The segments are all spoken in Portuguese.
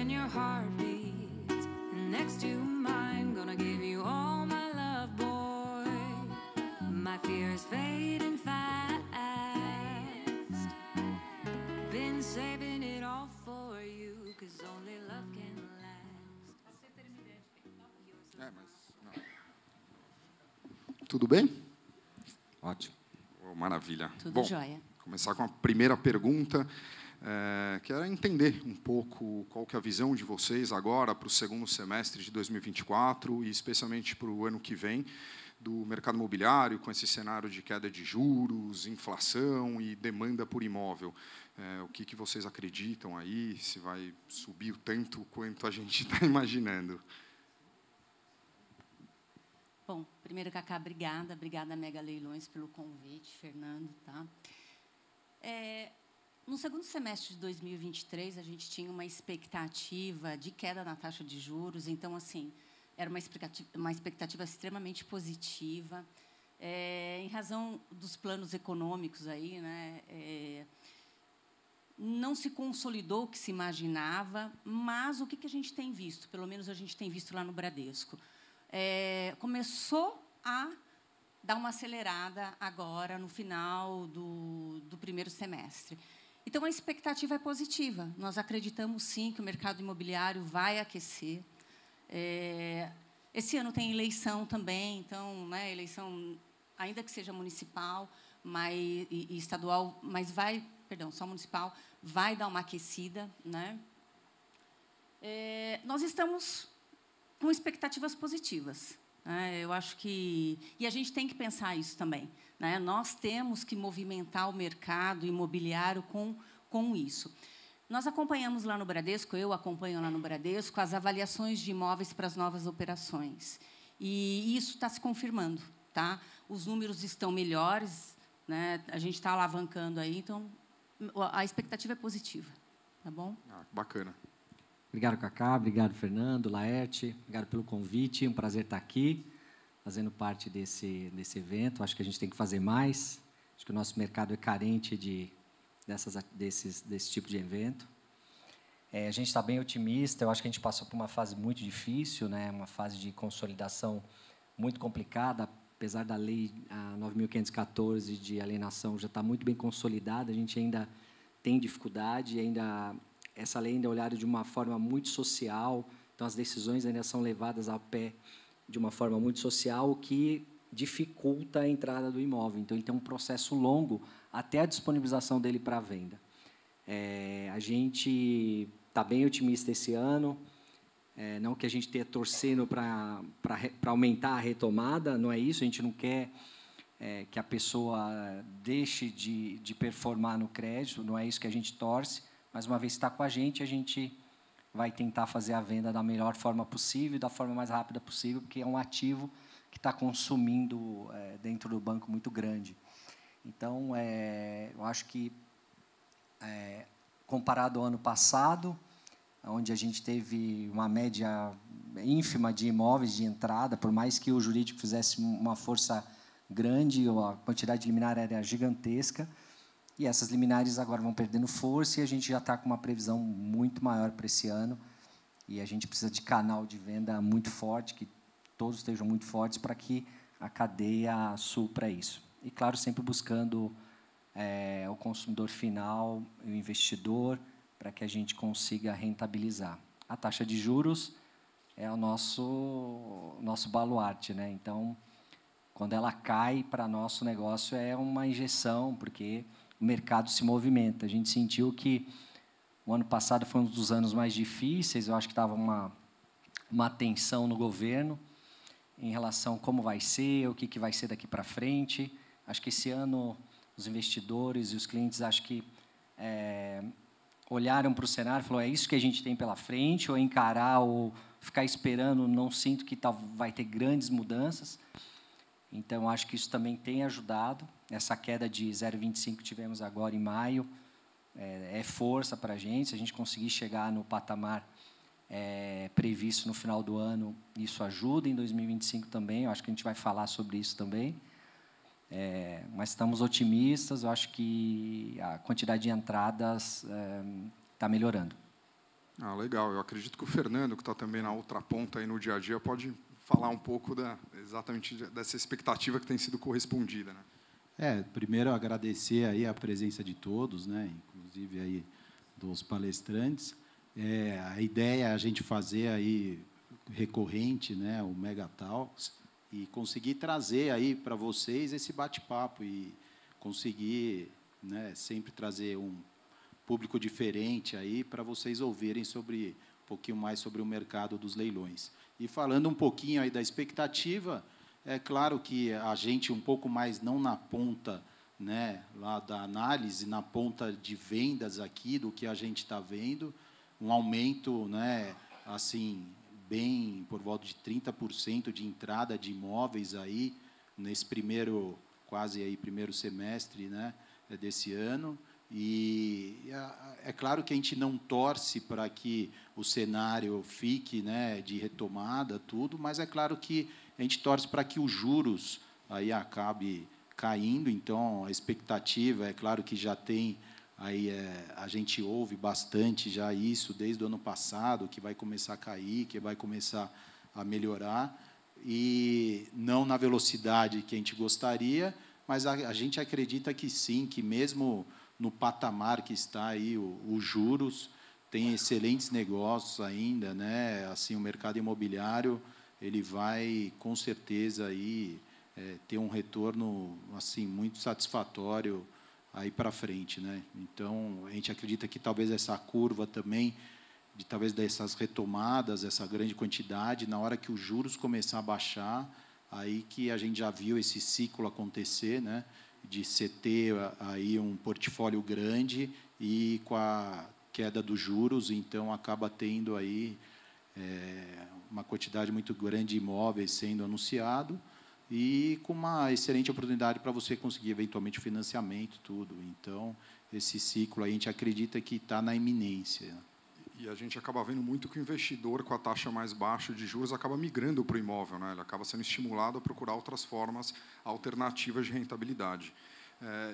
when your heart beats and next to mine, gonna give you all my love, boy. My fears fading fast. Been saving it all for you, 'cause only love can last. Tudo bem? Ótimo. Oh, maravilha. Tudo jóia. Começar com a primeira pergunta. Quero entender um pouco qual que é a visão de vocês agora para o segundo semestre de 2024 e especialmente para o ano que vem do mercado imobiliário, com esse cenário de queda de juros, inflação e demanda por imóvel. O que vocês acreditam aí? Se vai subir o tanto quanto a gente está imaginando? Bom, primeiro, Cacá, obrigada Mega Leilões pelo convite, Fernando, tá? No segundo semestre de 2023, a gente tinha uma expectativa de queda na taxa de juros, então, assim, era uma expectativa extremamente positiva, em razão dos planos econômicos aí, né? Não se consolidou o que se imaginava, mas o que a gente tem visto, pelo menos a gente tem visto lá no Bradesco, começou a dar uma acelerada agora no final do primeiro semestre. Então, a expectativa é positiva. Nós acreditamos, sim, que o mercado imobiliário vai aquecer. Esse ano tem eleição também, então, né, eleição, ainda que seja municipal e estadual, mas só municipal, vai dar uma aquecida, né? Nós estamos com expectativas positivas. Eu acho que... E a gente tem que pensar isso também, né? Nós temos que movimentar o mercado imobiliário com isso. Nós acompanhamos lá no Bradesco, eu acompanho lá no Bradesco, as avaliações de imóveis para as novas operações. E isso está se confirmando, tá? Os números estão melhores, né? A gente está alavancando aí, então a expectativa é positiva. Tá bom? Bacana. Obrigado, Cacá. Obrigado, Fernando, Laerte. Obrigado pelo convite. Um prazer estar aqui, fazendo parte desse evento. Acho que a gente tem que fazer mais. Acho que o nosso mercado é carente desse tipo de evento. A gente está bem otimista. Eu acho que a gente passou por uma fase muito difícil, né? Uma fase de consolidação muito complicada. Apesar da lei 9.514 de alienação já está muito bem consolidada, a gente ainda tem dificuldade, essa lei ainda é olhada de uma forma muito social, então as decisões ainda são levadas ao pé de uma forma muito social, o que dificulta a entrada do imóvel. Então, ele tem um processo longo até a disponibilização dele para a venda. A gente está bem otimista esse ano, não que a gente esteja torcendo para aumentar a retomada, não é isso, a gente não quer que a pessoa deixe de performar no crédito, não é isso que a gente torce, mas, uma vez que está com a gente vai tentar fazer a venda da melhor forma possível, da forma mais rápida possível, porque é um ativo que está consumindo dentro do banco muito grande. Então, eu acho que, comparado ao ano passado, onde a gente teve uma média ínfima de imóveis de entrada, por mais que o jurídico fizesse uma força grande, a quantidade de liminar era gigantesca, e essas liminares agora vão perdendo força e a gente já está com uma previsão muito maior para esse ano. E a gente precisa de canal de venda muito forte, que todos estejam muito fortes para que a cadeia supra isso. E, claro, sempre buscando o consumidor final, o investidor, para que a gente consiga rentabilizar. A taxa de juros é o nosso baluarte, né? Então, quando ela cai, para nosso negócio é uma injeção, porque o mercado se movimenta. A gente sentiu que o ano passado foi um dos anos mais difíceis, eu acho que estava uma tensão no governo em relação a como vai ser, o que vai ser daqui para frente. Acho que esse ano os investidores e os clientes acho que olharam para o cenário e falaram, é isso que a gente tem pela frente, ou encarar, ou ficar esperando, não sinto que vai ter grandes mudanças. Então, acho que isso também tem ajudado. Essa queda de 0,25 que tivemos agora em maio é força para a gente. Se a gente conseguir chegar no patamar previsto no final do ano, isso ajuda. Em 2025 também, eu acho que a gente vai falar sobre isso também. Mas estamos otimistas, eu acho que a quantidade de entradas está melhorando. Ah, legal. Eu acredito que o Fernando, que está também na outra ponta aí no dia a dia, pode falar um pouco exatamente dessa expectativa que tem sido correspondida, né? Primeiro agradecer aí a presença de todos, né, inclusive aí dos palestrantes. A ideia é a gente fazer aí recorrente, né, o Mega Talks, e conseguir trazer aí para vocês esse bate-papo e conseguir, né, sempre trazer um público diferente aí para vocês ouvirem um pouquinho mais sobre o mercado dos leilões. E falando um pouquinho aí da expectativa, é claro que a gente um pouco mais não na ponta, né, lá da análise, na ponta de vendas aqui do que a gente está vendo, um aumento, né, assim, bem por volta de 30% de entrada de imóveis aí nesse quase aí primeiro semestre, né, desse ano. E é claro que a gente não torce para que o cenário fique, né, de retomada, tudo, mas é claro que a gente torce para que os juros aí acabe caindo. Então, a expectativa, é claro que já tem, aí a gente ouve bastante já isso desde o ano passado, que vai começar a cair, que vai começar a melhorar, e não na velocidade que a gente gostaria, mas a gente acredita que sim, que mesmo no patamar que está aí os juros, tem excelentes negócios ainda, né? Assim, o mercado imobiliário ele vai com certeza aí ter um retorno assim muito satisfatório aí para frente, né? Então a gente acredita que talvez essa curva também talvez dessas retomadas, essa grande quantidade, na hora que os juros começar a baixar, aí que a gente já viu esse ciclo acontecer, né? De você ter aí um portfólio grande e com a queda dos juros, então acaba tendo aí uma quantidade muito grande de imóveis sendo anunciado e com uma excelente oportunidade para você conseguir eventualmente financiamento, tudo. Então esse ciclo aí a gente acredita que está na iminência. E a gente acaba vendo muito que o investidor com a taxa mais baixa de juros acaba migrando para o imóvel, né? Ele acaba sendo estimulado a procurar outras formas alternativas de rentabilidade.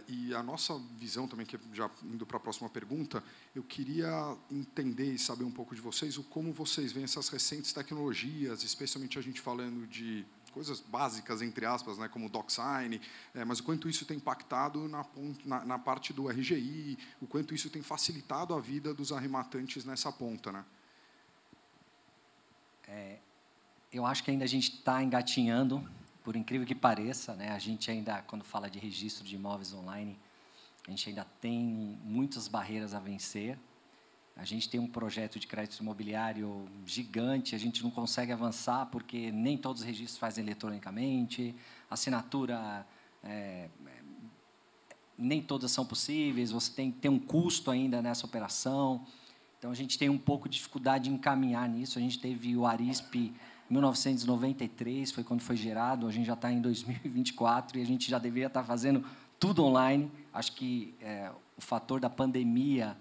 E a nossa visão também, que já indo para a próxima pergunta, eu queria entender e saber um pouco de vocês como vocês veem essas recentes tecnologias, especialmente a gente falando de coisas básicas, entre aspas, né, como o DocSign, mas o quanto isso tem impactado na parte do RGI, o quanto isso tem facilitado a vida dos arrematantes nessa ponta, né? Eu acho que ainda a gente está engatinhando, por incrível que pareça, né? A gente ainda, quando fala de registro de imóveis online, a gente ainda tem muitas barreiras a vencer. A gente tem um projeto de crédito imobiliário gigante, a gente não consegue avançar porque nem todos os registros fazem eletronicamente, assinatura, nem todas são possíveis, você tem que ter um custo ainda nessa operação. Então, a gente tem um pouco de dificuldade em encaminhar nisso. A gente teve o Arisp em 1993, foi quando foi gerado, a gente já está em 2024 e a gente já deveria estar fazendo tudo online. Acho que o fator da pandemia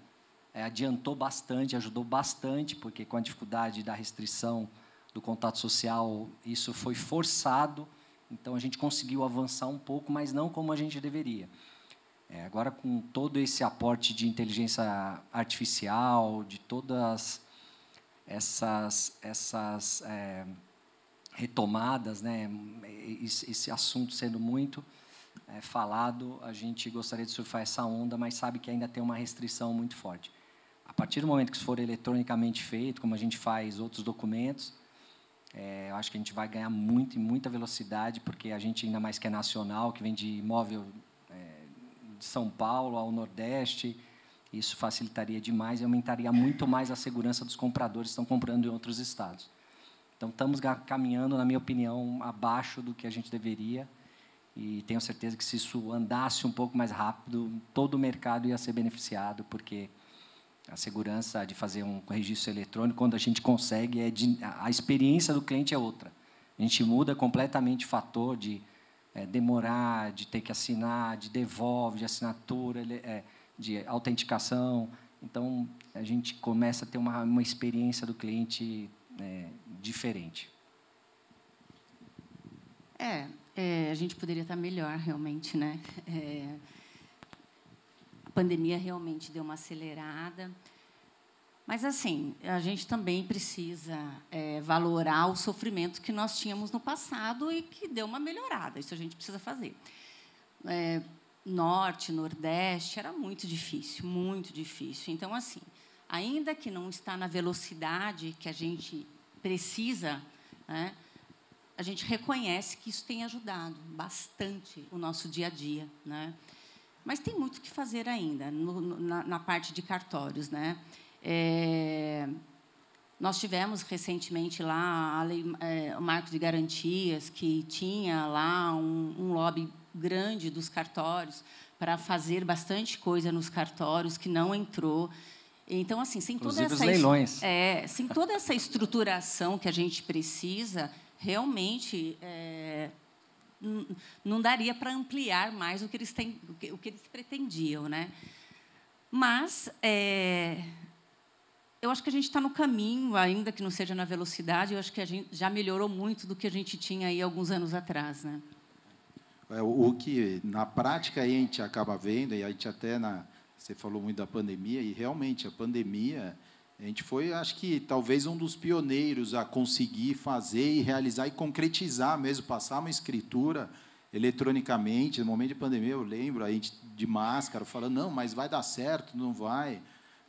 adiantou bastante, ajudou bastante, porque com a dificuldade da restrição do contato social, isso foi forçado, então a gente conseguiu avançar um pouco, mas não como a gente deveria. Agora, com todo esse aporte de inteligência artificial, de todas essas retomadas, né, esse assunto sendo muito falado, a gente gostaria de surfar essa onda, mas sabe que ainda tem uma restrição muito forte. A partir do momento que isso for eletronicamente feito, como a gente faz outros documentos, eu acho que a gente vai ganhar muito, em muita velocidade, porque a gente, ainda mais que é nacional, que vem de imóvel de São Paulo ao Nordeste, isso facilitaria demais e aumentaria muito mais a segurança dos compradores que estão comprando em outros estados. Então, estamos caminhando, na minha opinião, abaixo do que a gente deveria, e tenho certeza que, se isso andasse um pouco mais rápido, todo o mercado ia ser beneficiado, porque a segurança de fazer um registro eletrônico, quando a gente consegue, a experiência do cliente é outra. A gente muda completamente o fator de demorar, de ter que assinar, de devolve, de assinatura, de autenticação. Então, a gente começa a ter uma experiência do cliente diferente. A gente poderia estar melhor, realmente, né? A pandemia realmente deu uma acelerada, Mas, assim, a gente também precisa valorar o sofrimento que nós tínhamos no passado e que deu uma melhorada. Isso a gente precisa fazer. Norte, Nordeste, era muito difícil, muito difícil. Então, assim, ainda que não está na velocidade que a gente precisa, né, a gente reconhece que isso tem ajudado bastante o nosso dia a dia, né? Mas tem muito o que fazer ainda na parte de cartórios, né? Nós tivemos recentemente lá o marco de garantias, que tinha lá um lobby grande dos cartórios para fazer bastante coisa nos cartórios que não entrou. Então, assim, sem toda essa leilões. Sem toda essa estruturação que a gente precisa, realmente não daria para ampliar mais o que eles pretendiam, né? Mas eu acho que a gente está no caminho, ainda que não seja na velocidade. Eu acho que a gente já melhorou muito do que a gente tinha aí alguns anos atrás, né? O que, na prática, a gente acaba vendo, e a gente até, você falou muito da pandemia, e, realmente, a pandemia, a gente foi, acho que, talvez, um dos pioneiros a conseguir fazer e realizar e concretizar mesmo, passar uma escritura eletronicamente. No momento de pandemia, eu lembro, a gente de máscara, falando, não, mas vai dar certo, não vai.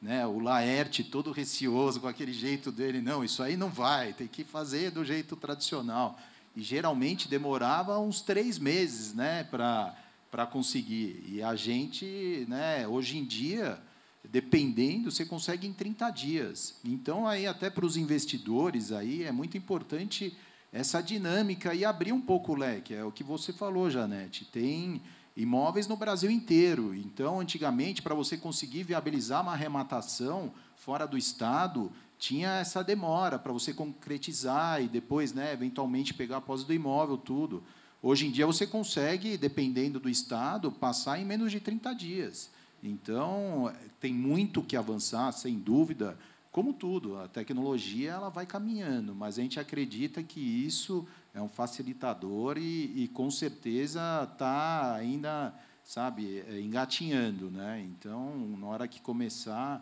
Né? O Laerte, todo receoso, com aquele jeito dele, não, isso aí não vai, tem que fazer do jeito tradicional. E, geralmente, demorava uns 3 meses, né, para conseguir. E a gente, né, hoje em dia, dependendo, você consegue em 30 dias. Então, aí, até para os investidores, aí, é muito importante essa dinâmica e abrir um pouco o leque. É o que você falou, Janete. Tem imóveis no Brasil inteiro. Então, antigamente, para você conseguir viabilizar uma arrematação fora do Estado, tinha essa demora para você concretizar e depois, né, eventualmente, pegar a posse do imóvel, tudo. Hoje em dia, você consegue, dependendo do Estado, passar em menos de 30 dias. Então, tem muito que avançar, sem dúvida. Como tudo, a tecnologia ela vai caminhando, mas a gente acredita que isso é um facilitador e com certeza está ainda, sabe, engatinhando, né? Então, na hora que começar,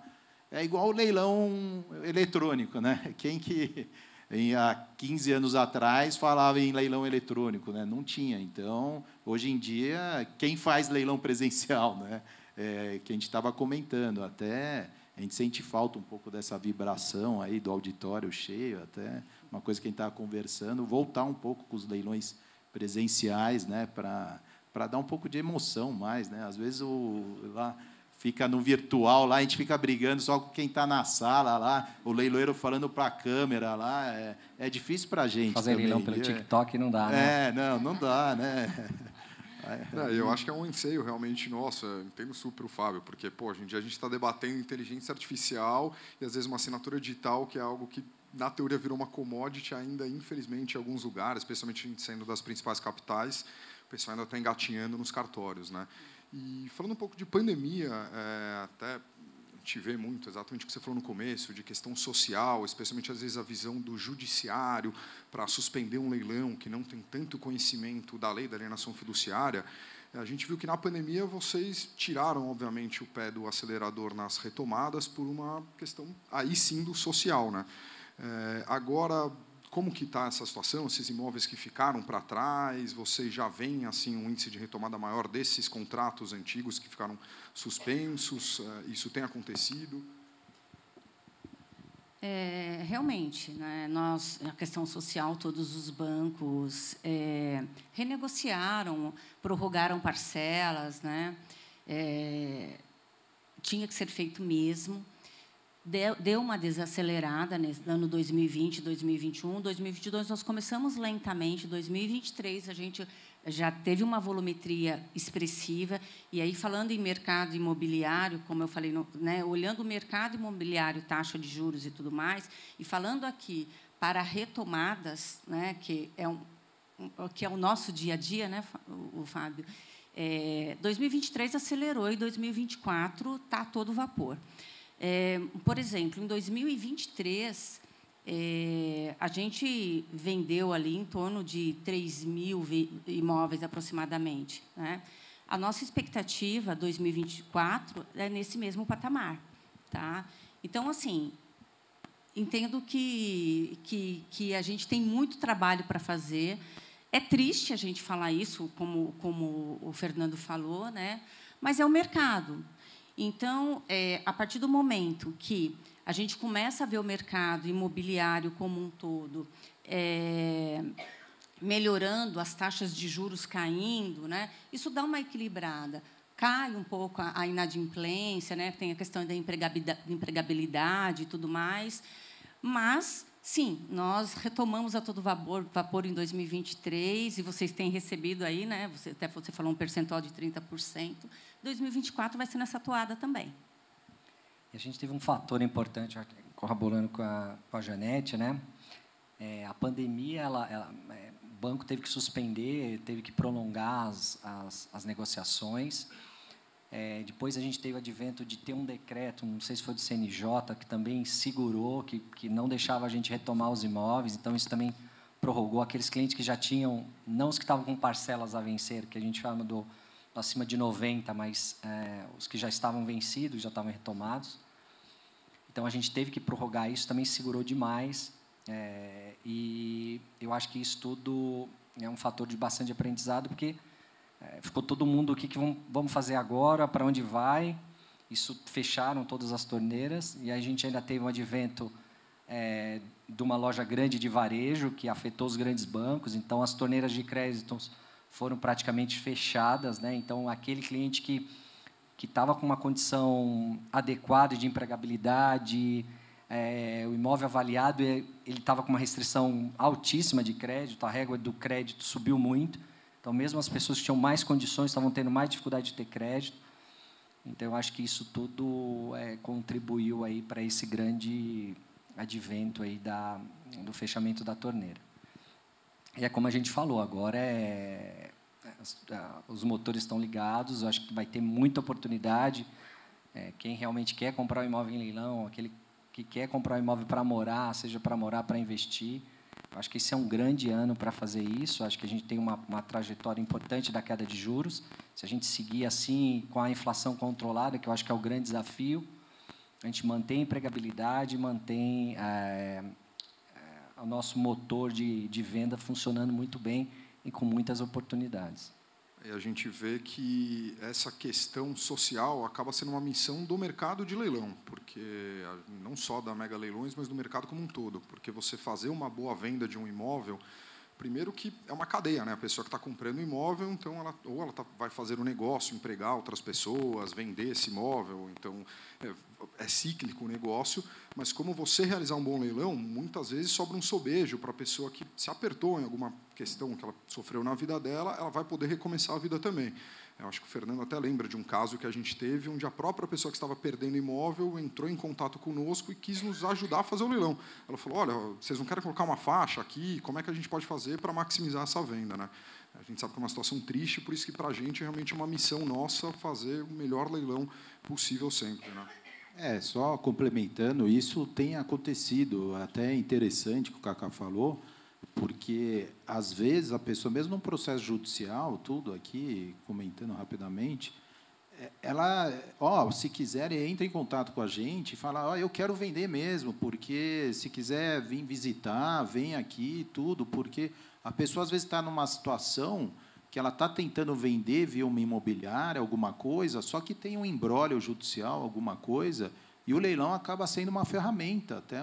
é igual o leilão eletrônico, né? Quem que há 15 anos atrás falava em leilão eletrônico, né? Não tinha. Então, hoje em dia, quem faz leilão presencial, né? Que a gente estava comentando, até a gente sente falta um pouco dessa vibração aí do auditório cheio, até uma coisa que a gente estava conversando, voltar um pouco com os leilões presenciais, né, para dar um pouco de emoção mais, né? Às vezes lá fica no virtual, lá a gente fica brigando só com quem está na sala, lá o leiloeiro falando para a câmera, lá é difícil para a gente fazer também. Leilão pelo TikTok não dá, né? Não dá, né? Eu acho que é um anseio realmente nosso, entendo super o Fábio, porque hoje em dia a gente está debatendo inteligência artificial e, às vezes, uma assinatura digital, que é algo que, na teoria, virou uma commodity ainda, infelizmente, em alguns lugares, especialmente a gente saindo das principais capitais, o pessoal ainda está engatinhando nos cartórios, né? E, falando um pouco de pandemia, até a gente vê muito, exatamente o que você falou no começo, de questão social, especialmente, às vezes, a visão do judiciário para suspender um leilão que não tem tanto conhecimento da lei da alienação fiduciária. A gente viu que, na pandemia, vocês tiraram, obviamente, o pé do acelerador nas retomadas por uma questão, aí sim, do social, né? Agora, como que está essa situação? Esses imóveis que ficaram para trás, vocês já veem assim, um índice de retomada maior desses contratos antigos que ficaram suspensos? Isso tem acontecido? Realmente, né, a questão social, todos os bancos renegociaram, prorrogaram parcelas, né? Tinha que ser feito mesmo. Deu uma desacelerada nesse ano 2020, 2021. 2022 nós começamos lentamente. 2023 a gente já teve uma volumetria expressiva. E aí, falando em mercado imobiliário, como eu falei, né, olhando o mercado imobiliário, taxa de juros e tudo mais, e falando aqui para retomadas, né, que é o nosso dia a dia, né, o Fábio, 2023 acelerou e 2024 está a todo vapor. Por exemplo, em 2023, a gente vendeu ali em torno de 3.000 imóveis, aproximadamente, né? A nossa expectativa, 2024, é nesse mesmo patamar. Tá? Então, assim, entendo que a gente tem muito trabalho para fazer. É triste a gente falar isso, como o Fernando falou, né? Mas é o mercado. Então, a partir do momento que a gente começa a ver o mercado imobiliário como um todo melhorando, as taxas de juros caindo, né? Isso dá uma equilibrada. Cai um pouco a inadimplência, né? Tem a questão da empregabilidade e tudo mais. Mas, sim, nós retomamos a todo vapor em 2023, e vocês têm recebido aí, né? Você falou um percentual de 30%. 2024 vai ser nessa toada também. E a gente teve um fator importante, corroborando com a Janete, né? A pandemia, o banco teve que suspender, teve que prolongar as negociações. Depois a gente teve o advento de ter um decreto, não sei se foi do CNJ, que também segurou, que não deixava a gente retomar os imóveis. Então, isso também prorrogou aqueles clientes que já tinham, não os que estavam com parcelas a vencer, que a gente chama do acima de 90, mas os que já estavam vencidos, já estavam retomados. Então, a gente teve que prorrogar isso, também segurou demais. E eu acho que isso tudo é um fator de bastante aprendizado, porque ficou todo mundo, o que vamos fazer agora, para onde vai? Isso fecharam todas as torneiras, e a gente ainda teve um advento de uma loja grande de varejo, que afetou os grandes bancos, então as torneiras de créditos foram praticamente fechadas, né? Então, aquele cliente que estava com uma condição adequada de empregabilidade, o imóvel avaliado, ele estava com uma restrição altíssima de crédito, a régua do crédito subiu muito. Então, mesmo as pessoas que tinham mais condições estavam tendo mais dificuldade de ter crédito. Então, eu acho que isso tudo contribuiu aí para esse grande advento aí do fechamento da torneira. E como a gente falou, agora os motores estão ligados, eu acho que vai ter muita oportunidade. Quem realmente quer comprar um imóvel em leilão, aquele que quer comprar um imóvel para morar, seja para morar, para investir, eu acho que esse é um grande ano para fazer isso. Eu acho que a gente tem uma trajetória importante da queda de juros. Se a gente seguir assim, com a inflação controlada, que eu acho que é o grande desafio, a gente mantém a empregabilidade, mantém o nosso motor de venda funcionando muito bem e com muitas oportunidades. E a gente vê que essa questão social acaba sendo uma missão do mercado de leilão, porque não só da Mega Leilões, mas do mercado como um todo. Porque você fazer uma boa venda de um imóvel, primeiro que é uma cadeia, né? A pessoa que está comprando o imóvel, então ela vai fazer um negócio, empregar outras pessoas, vender esse imóvel, então é cíclico o negócio, mas como você realizar um bom leilão, muitas vezes sobra um sobejo para a pessoa que se apertou em alguma questão que ela sofreu na vida dela, ela vai poder recomeçar a vida também. Eu acho que o Fernando até lembra de um caso que a gente teve, onde a própria pessoa que estava perdendo imóvel entrou em contato conosco e quis nos ajudar a fazer o leilão. Ela falou, olha, vocês não querem colocar uma faixa aqui? Como é que a gente pode fazer para maximizar essa venda, né? A gente sabe que é uma situação triste, por isso que, para a gente, realmente é uma missão nossa fazer o melhor leilão possível sempre, né? Só complementando, isso tem acontecido, até interessante que o Cacá falou, porque, às vezes, a pessoa, mesmo num processo judicial, tudo aqui, comentando rapidamente, ela, se quiser, entra em contato com a gente e fala, eu quero vender mesmo, porque se quiser vir visitar, vem aqui, tudo, porque a pessoa, às vezes, está numa situação que ela está tentando vender via uma imobiliária, alguma coisa, só que tem um imbróglio judicial, alguma coisa, e o leilão acaba sendo uma ferramenta, até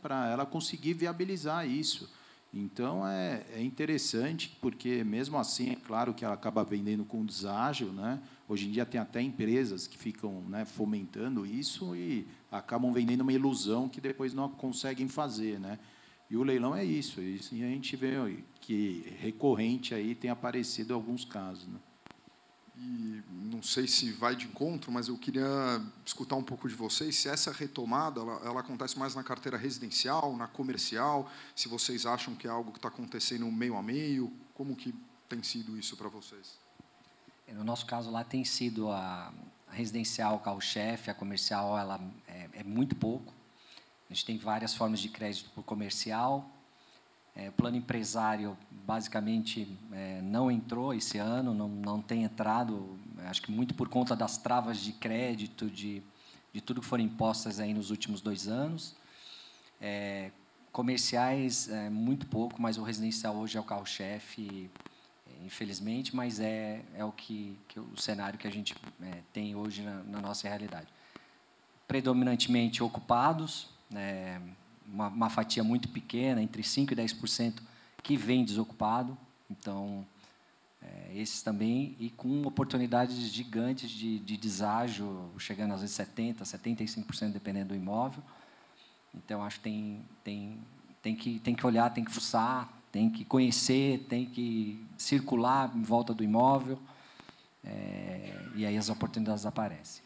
para ela conseguir viabilizar isso. Então, é interessante, porque, mesmo assim, é claro que ela acaba vendendo com deságio, né? Hoje em dia, tem até empresas que ficam fomentando isso e acabam vendendo uma ilusão que depois não conseguem fazer, né? E o leilão é isso, e a gente vê que recorrente aí tem aparecido alguns casos, né? E não sei se vai de encontro, mas eu queria escutar um pouco de vocês, se essa retomada ela acontece mais na carteira residencial, na comercial, se vocês acham que é algo que está acontecendo meio a meio, como que tem sido isso para vocês? No nosso caso, lá tem sido a residencial, o carro-chefe, a comercial ela é muito pouco. A gente tem várias formas de crédito por comercial. Plano empresário, basicamente, não entrou esse ano, não tem entrado, acho que muito por conta das travas de crédito, de tudo que foram impostas aí nos últimos 2 anos. Comerciais, muito pouco, mas o residencial hoje é o carro-chefe, infelizmente, mas é o cenário que a gente tem hoje na nossa realidade. Predominantemente ocupados, uma fatia muito pequena, entre 5% e 10%, que vem desocupado. Então, esses também, e com oportunidades gigantes de deságio, chegando às vezes 70%, 75%, dependendo do imóvel. Então, acho que tem que olhar, tem que fuçar, tem que conhecer, tem que circular em volta do imóvel, e aí as oportunidades aparecem.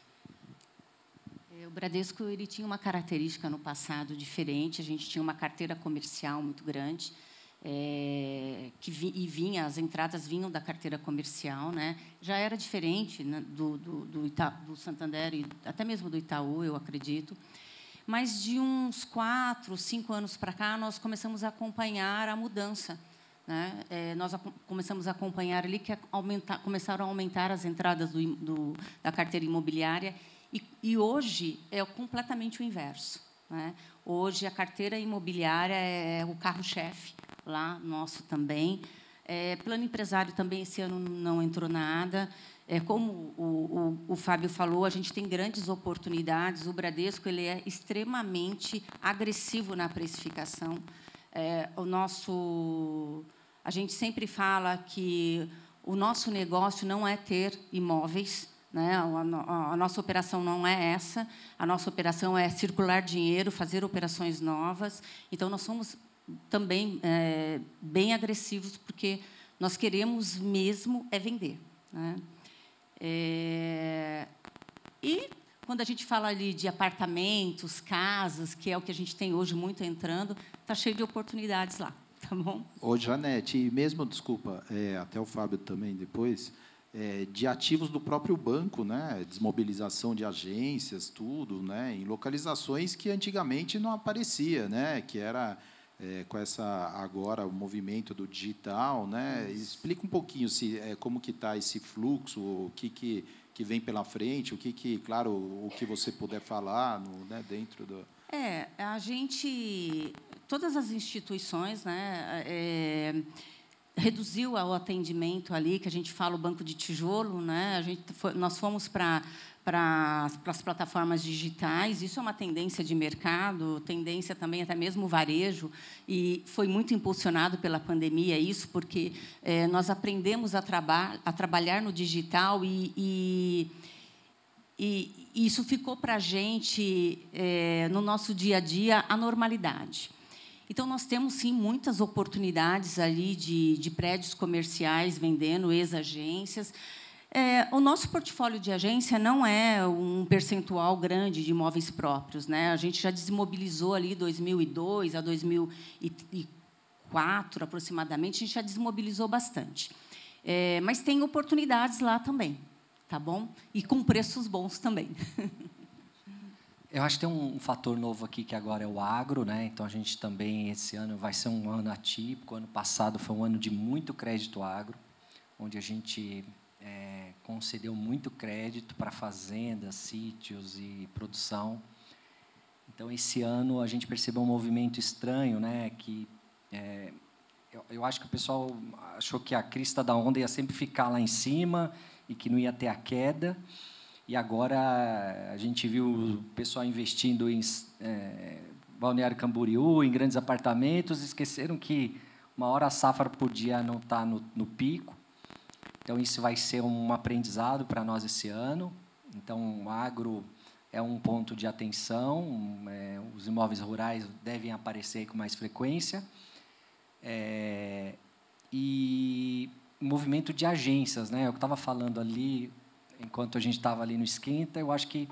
O Bradesco ele tinha uma característica no passado diferente. A gente tinha uma carteira comercial muito grande, as entradas vinham da carteira comercial, né? Já era diferente, né, do Santander e até mesmo do Itaú, eu acredito. Mas de uns 4, 5 anos para cá, nós começamos a acompanhar a mudança, né? Nós começamos a acompanhar ali que começaram a aumentar as entradas da carteira imobiliária, e hoje é completamente o inverso, né? Hoje a carteira imobiliária é o carro-chefe lá nosso também. Plano empresário também esse ano não entrou nada. Como o Fábio falou, a gente tem grandes oportunidades. O Bradesco ele é extremamente agressivo na precificação. A gente sempre fala que o nosso negócio não é ter imóveis, né? A nossa operação não é essa. A nossa operação é circular dinheiro, fazer operações novas. Então, nós somos também bem agressivos, porque nós queremos mesmo vender, né? E quando a gente fala ali de apartamentos, casas, que é o que a gente tem hoje muito entrando, está cheio de oportunidades lá, tá bom? Ô, Janete, e mesmo, desculpa, até o Fábio também depois, de ativos do próprio banco, né? Desmobilização de agências, tudo, né? Em localizações que antigamente não aparecia, né? Que era com agora o movimento do digital, né? Explica um pouquinho como que está esse fluxo, o que vem pela frente, claro, o que você puder falar, né? Dentro do... A gente, todas as instituições, né? Reduziu o atendimento ali, que a gente fala o banco de tijolo, né? Nós fomos para as plataformas digitais. Isso é uma tendência de mercado, tendência também até mesmo o varejo, e foi muito impulsionado pela pandemia isso, porque nós aprendemos a trabalhar no digital, e isso ficou para a gente, no nosso dia a dia, a normalidade. Então, nós temos, sim, muitas oportunidades ali de prédios comerciais vendendo, ex-agências. O nosso portfólio de agência não é um percentual grande de imóveis próprios, né? A gente já desmobilizou ali 2002 a 2004, aproximadamente, a gente já desmobilizou bastante. Mas tem oportunidades lá também, tá bom? E com preços bons também. Eu acho que tem um fator novo aqui, que agora é o agro, né? Então, a gente também, esse ano, vai ser um ano atípico. Ano passado foi um ano de muito crédito agro, onde a gente concedeu muito crédito para fazendas, sítios e produção. Então, esse ano, a gente percebeu um movimento estranho, né? Que eu acho que o pessoal achou que a crista da onda ia sempre ficar lá em cima e que não ia ter a queda. E agora a gente viu o pessoal investindo em Balneário Camboriú, em grandes apartamentos, esqueceram que uma hora a safra podia não estar no pico. Então, isso vai ser um aprendizado para nós esse ano. Então, o agro é um ponto de atenção, os imóveis rurais devem aparecer com mais frequência. E movimento de agências, né? Eu estava falando ali, enquanto a gente estava ali no esquenta, eu acho que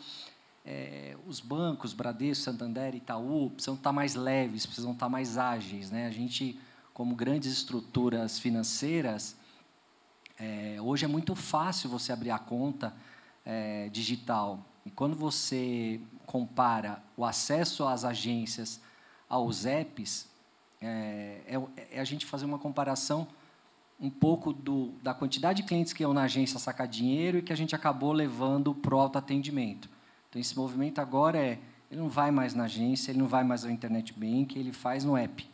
os bancos, Bradesco, Santander, Itaú, precisam estar mais leves, precisam estar mais ágeis, né? A gente, como grandes estruturas financeiras, hoje é muito fácil você abrir a conta digital. E quando você compara o acesso às agências aos apps, a gente fazer uma comparação um pouco da quantidade de clientes que iam na agência sacar dinheiro e que a gente acabou levando para o autoatendimento. Então, esse movimento agora ele não vai mais na agência, ele não vai mais ao Internet Bank, ele faz no app.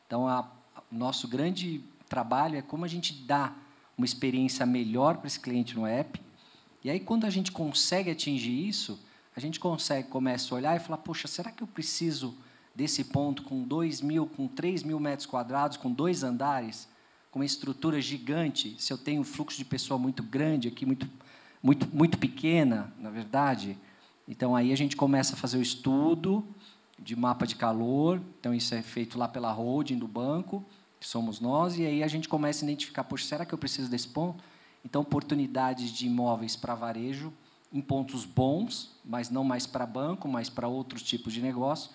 Então, o nosso grande trabalho é como a gente dá uma experiência melhor para esse cliente no app. E aí, quando a gente consegue atingir isso, a gente começa a olhar e falar, poxa, será que eu preciso desse ponto com 2.000, com 3.000 metros quadrados, com 2 andares, com uma estrutura gigante, se eu tenho um fluxo de pessoa muito grande aqui, muito pequena, na verdade? Então, aí a gente começa a fazer o estudo de mapa de calor. Então, isso é feito lá pela holding do banco, que somos nós, e aí a gente começa a identificar, poxa, será que eu preciso desse ponto? Então, oportunidades de imóveis para varejo, em pontos bons, mas não mais para banco, mas para outros tipos de negócio.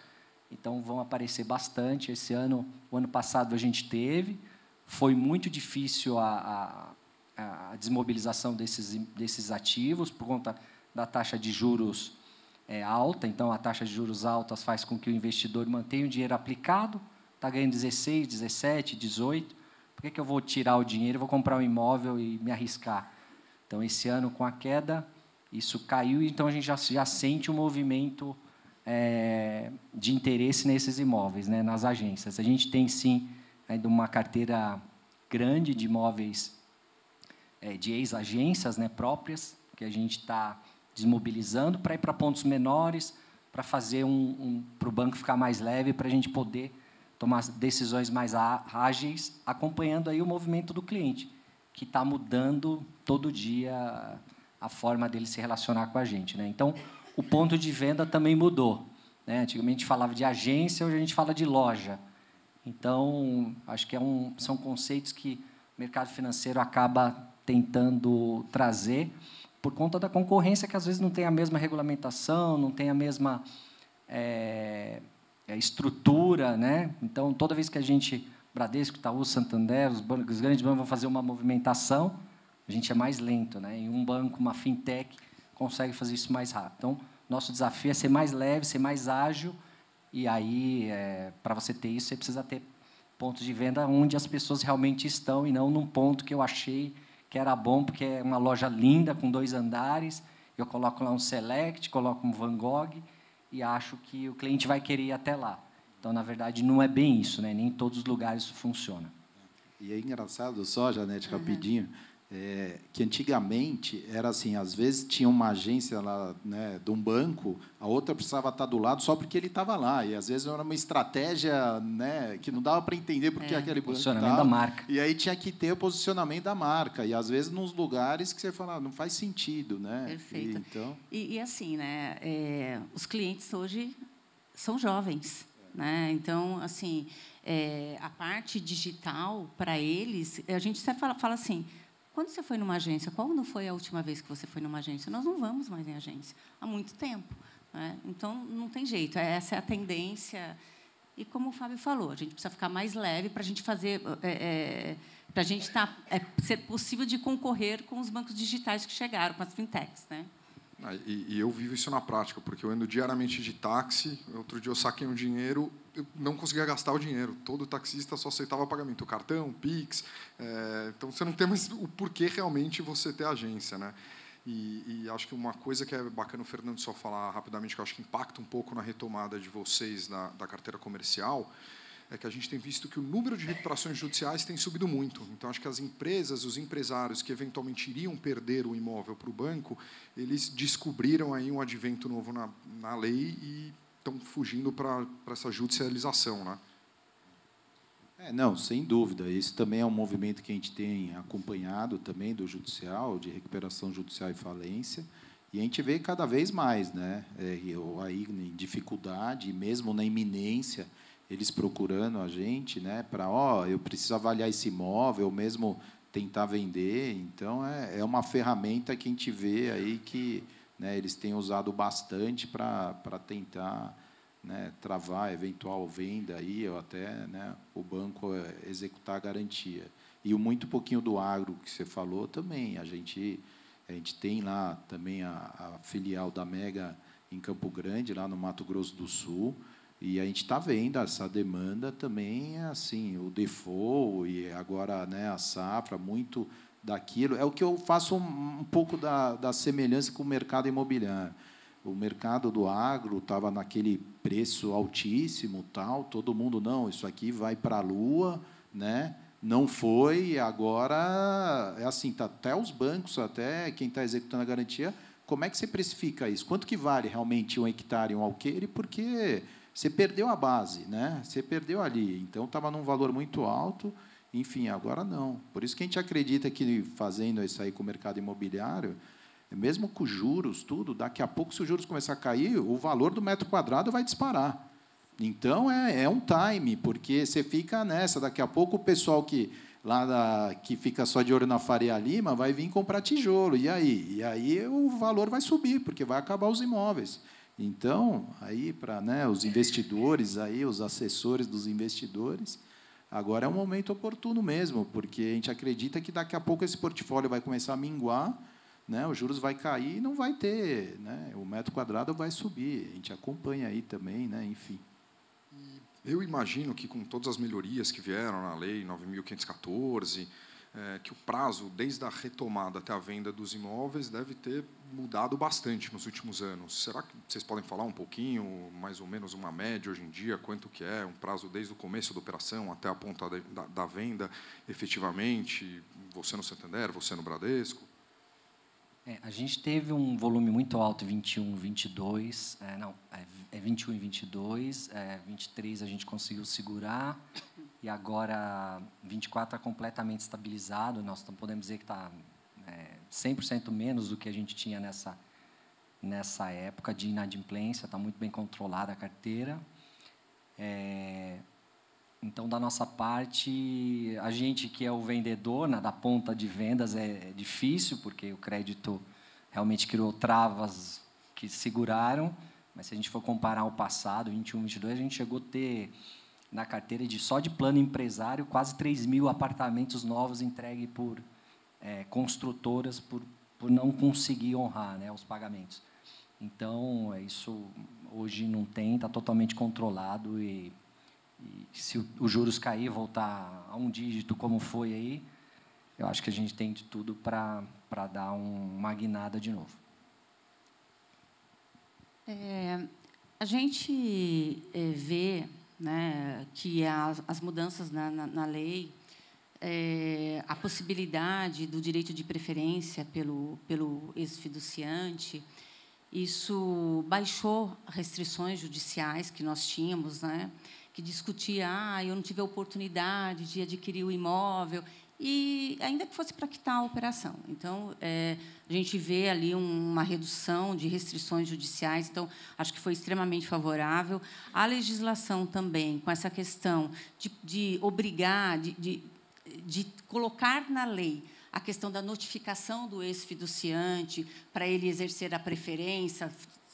Então, vão aparecer bastante. Esse ano, o ano passado, a gente teve. Foi muito difícil a desmobilização desses ativos, por conta da taxa de juros alta. Então, a taxa de juros altas faz com que o investidor mantenha o dinheiro aplicado, está ganhando 16, 17, 18. Por que eu vou tirar o dinheiro, vou comprar um imóvel e me arriscar? Então, esse ano, com a queda, isso caiu, então a gente já sente um movimento de interesse nesses imóveis, né, nas agências. A gente tem, sim, ainda uma carteira grande de imóveis de ex-agências, né, próprias, que a gente está desmobilizando para ir para pontos menores, para fazer para o banco ficar mais leve, para a gente poder tomar decisões mais ágeis, acompanhando aí o movimento do cliente, que está mudando todo dia a forma dele se relacionar com a gente, né? Então, o ponto de venda também mudou, né? Antigamente falava de agência, hoje a gente fala de loja. Então, acho que são conceitos que o mercado financeiro acaba tentando trazer por conta da concorrência, que às vezes não tem a mesma regulamentação, não tem a mesma estrutura, né? Então, toda vez que a gente, Bradesco, Itaú, Santander, os grandes bancos vão fazer uma movimentação, a gente é mais lento, né? E um banco, uma fintech, consegue fazer isso mais rápido. Então, nosso desafio é ser mais leve, ser mais ágil, e aí, para você ter isso, você precisa ter pontos de venda onde as pessoas realmente estão, e não num ponto que eu achei que era bom, porque é uma loja linda, com 2 andares, eu coloco lá um Select, coloco um Van Gogh, e acho que o cliente vai querer ir até lá. Então, na verdade, não é bem isso, né? Nem em todos os lugares isso funciona. E é engraçado só, Janete, rapidinho, que antigamente era assim, às vezes tinha uma agência lá, né, de um banco, a outra precisava estar do lado só porque ele estava lá, e às vezes era uma estratégia, né, que não dava para entender porque aquele banco posicionamento da marca. E aí tinha que ter o posicionamento da marca, e às vezes nos lugares que você fala, não faz sentido, né? Perfeito. Então... E assim, né, os clientes hoje são jovens, né? Então, assim, a parte digital para eles, a gente sempre fala assim, quando você foi numa agência, quando foi a última vez que você foi numa agência? Nós não vamos mais em agência há muito tempo, né? Então, não tem jeito, essa é a tendência. E, como o Fábio falou, a gente precisa ficar mais leve para a gente fazer, para a gente ser possível de concorrer com os bancos digitais que chegaram, com as fintechs, né? E eu vivo isso na prática, porque eu ando diariamente de táxi. Outro dia eu saquei um dinheiro, eu não conseguia gastar o dinheiro. Todo taxista só aceitava pagamento, cartão, Pix. Então, você não tem mais o porquê realmente você ter agência, né? E acho que uma coisa que é bacana o Fernando só falar rapidamente, que eu acho que impacta um pouco na retomada de vocês da carteira comercial, é que a gente tem visto que o número de recuperações judiciais tem subido muito. Então, acho que as empresas, os empresários que eventualmente iriam perder o imóvel para o banco, eles descobriram aí um advento novo na lei e estão fugindo para essa judicialização, né? Não, sem dúvida. Isso também é um movimento que a gente tem acompanhado também do judicial, de recuperação judicial e falência, e a gente vê cada vez mais, né? Aí em dificuldade, mesmo na iminência, eles procurando a gente, né, para, eu preciso avaliar esse imóvel, ou mesmo tentar vender. Então, é uma ferramenta que a gente vê aí que, né, eles têm usado bastante para tentar, né, travar eventual venda aí, ou até, né, o banco executar a garantia. E o muito pouquinho do agro que você falou também. A gente tem lá também a filial da Mega em Campo Grande, lá no Mato Grosso do Sul, e a gente está vendo essa demanda também, assim, o default e agora, né, a safra, muito daquilo. É o que eu faço um pouco da semelhança com o mercado imobiliário. o mercado do agro estava naquele preço altíssimo, tal, todo mundo, não, isso aqui vai para a Lua, né? Não foi, e agora é assim, tá, até os bancos, até quem está executando a garantia, como é que você precifica isso? Quanto que vale realmente um hectare, um alqueire? Porque você perdeu a base, né? Você perdeu ali, então estava num valor muito alto, enfim, agora não. Por isso que a gente acredita que, fazendo isso aí com o mercado imobiliário, mesmo com juros, tudo, daqui a pouco, se os juros começar a cair, o valor do metro quadrado vai disparar. Então, é um time, porque você fica nessa. Daqui a pouco, o pessoal que fica só de olho na Faria Lima vai vir comprar tijolo. E aí? E aí o valor vai subir, porque vai acabar os imóveis. Então, aí para, né, os investidores, aí, os assessores dos investidores, agora é um momento oportuno mesmo, porque a gente acredita que daqui a pouco esse portfólio vai começar a minguar, né, os juros vai cair e não vai ter, né, o metro quadrado vai subir. A gente acompanha aí também, né, enfim. Eu imagino que, com todas as melhorias que vieram na Lei 9.514, que o prazo, desde a retomada até a venda dos imóveis, deve ter mudado bastante nos últimos anos. Será que vocês podem falar um pouquinho, mais ou menos uma média hoje em dia, quanto que é um prazo desde o começo da operação até a ponta da venda, efetivamente, você no Santander, você no Bradesco? A gente teve um volume muito alto em 21, 22, 21 e 22, 23 a gente conseguiu segurar, e agora 24 está completamente estabilizado, nós podemos dizer que está 100% menos do que a gente tinha nessa época de inadimplência, está muito bem controlada a carteira. Então, da nossa parte, a gente que é o vendedor, da ponta de vendas, é difícil, porque o crédito realmente criou travas que seguraram, mas se a gente for comparar o passado, 21, 22, a gente chegou a ter, na carteira, só de plano empresário, quase 3.000 apartamentos novos entregues por construtoras por não conseguir honrar, né, os pagamentos. Então, isso hoje não tem, está totalmente controlado, e se os juros cair, voltar a um dígito como foi aí, eu acho que a gente tem de tudo para dar uma guinada de novo. A gente vê, né, que as mudanças na lei, a possibilidade do direito de preferência pelo ex-fiduciante, isso baixou restrições judiciais que nós tínhamos, né, que discutia, eu não tive a oportunidade de adquirir o imóvel, e ainda que fosse para quitar a operação. Então, a gente vê ali uma redução de restrições judiciais, então, acho que foi extremamente favorável. A legislação também, com essa questão de obrigar, de colocar na lei a questão da notificação do ex-fiduciante para ele exercer a preferência,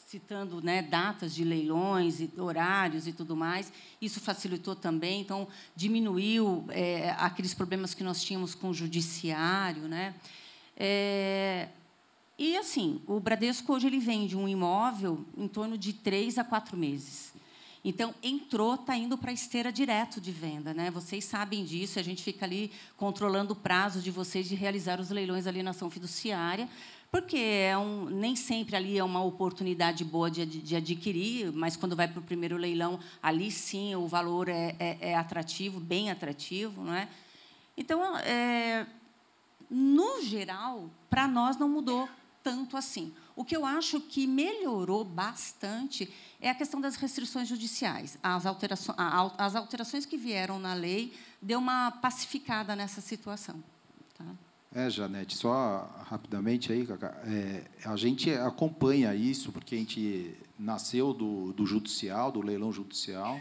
citando, né, datas de leilões, horários e tudo mais. Isso facilitou também, então, diminuiu aqueles problemas que nós tínhamos com o judiciário, né? E, assim, o Bradesco, hoje, ele vende um imóvel em torno de 3 a 4 meses. Então, está indo para a esteira direto de venda, né? Vocês sabem disso, a gente fica ali controlando o prazo de vocês de realizar os leilões ali na ação fiduciária, porque nem sempre ali é uma oportunidade boa de adquirir, mas, quando vai para o primeiro leilão, ali, sim, o valor é atrativo, bem atrativo, não é? Então, no geral, para nós não mudou tanto assim. O que eu acho que melhorou bastante é a questão das restrições judiciais. As alterações que vieram na lei deu uma pacificada nessa situação. Tá? Janete, só rapidamente aí, Cacá, a gente acompanha isso, porque a gente nasceu do judicial, do leilão judicial,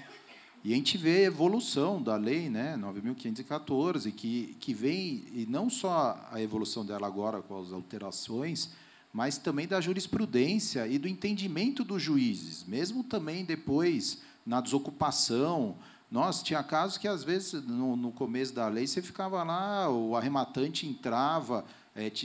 e a gente vê a evolução da lei, né, 9.514, que vem, e não só a evolução dela agora com as alterações, mas também da jurisprudência e do entendimento dos juízes, mesmo também depois na desocupação. Tinha casos que, às vezes, no começo da lei, você ficava lá, o arrematante entrava,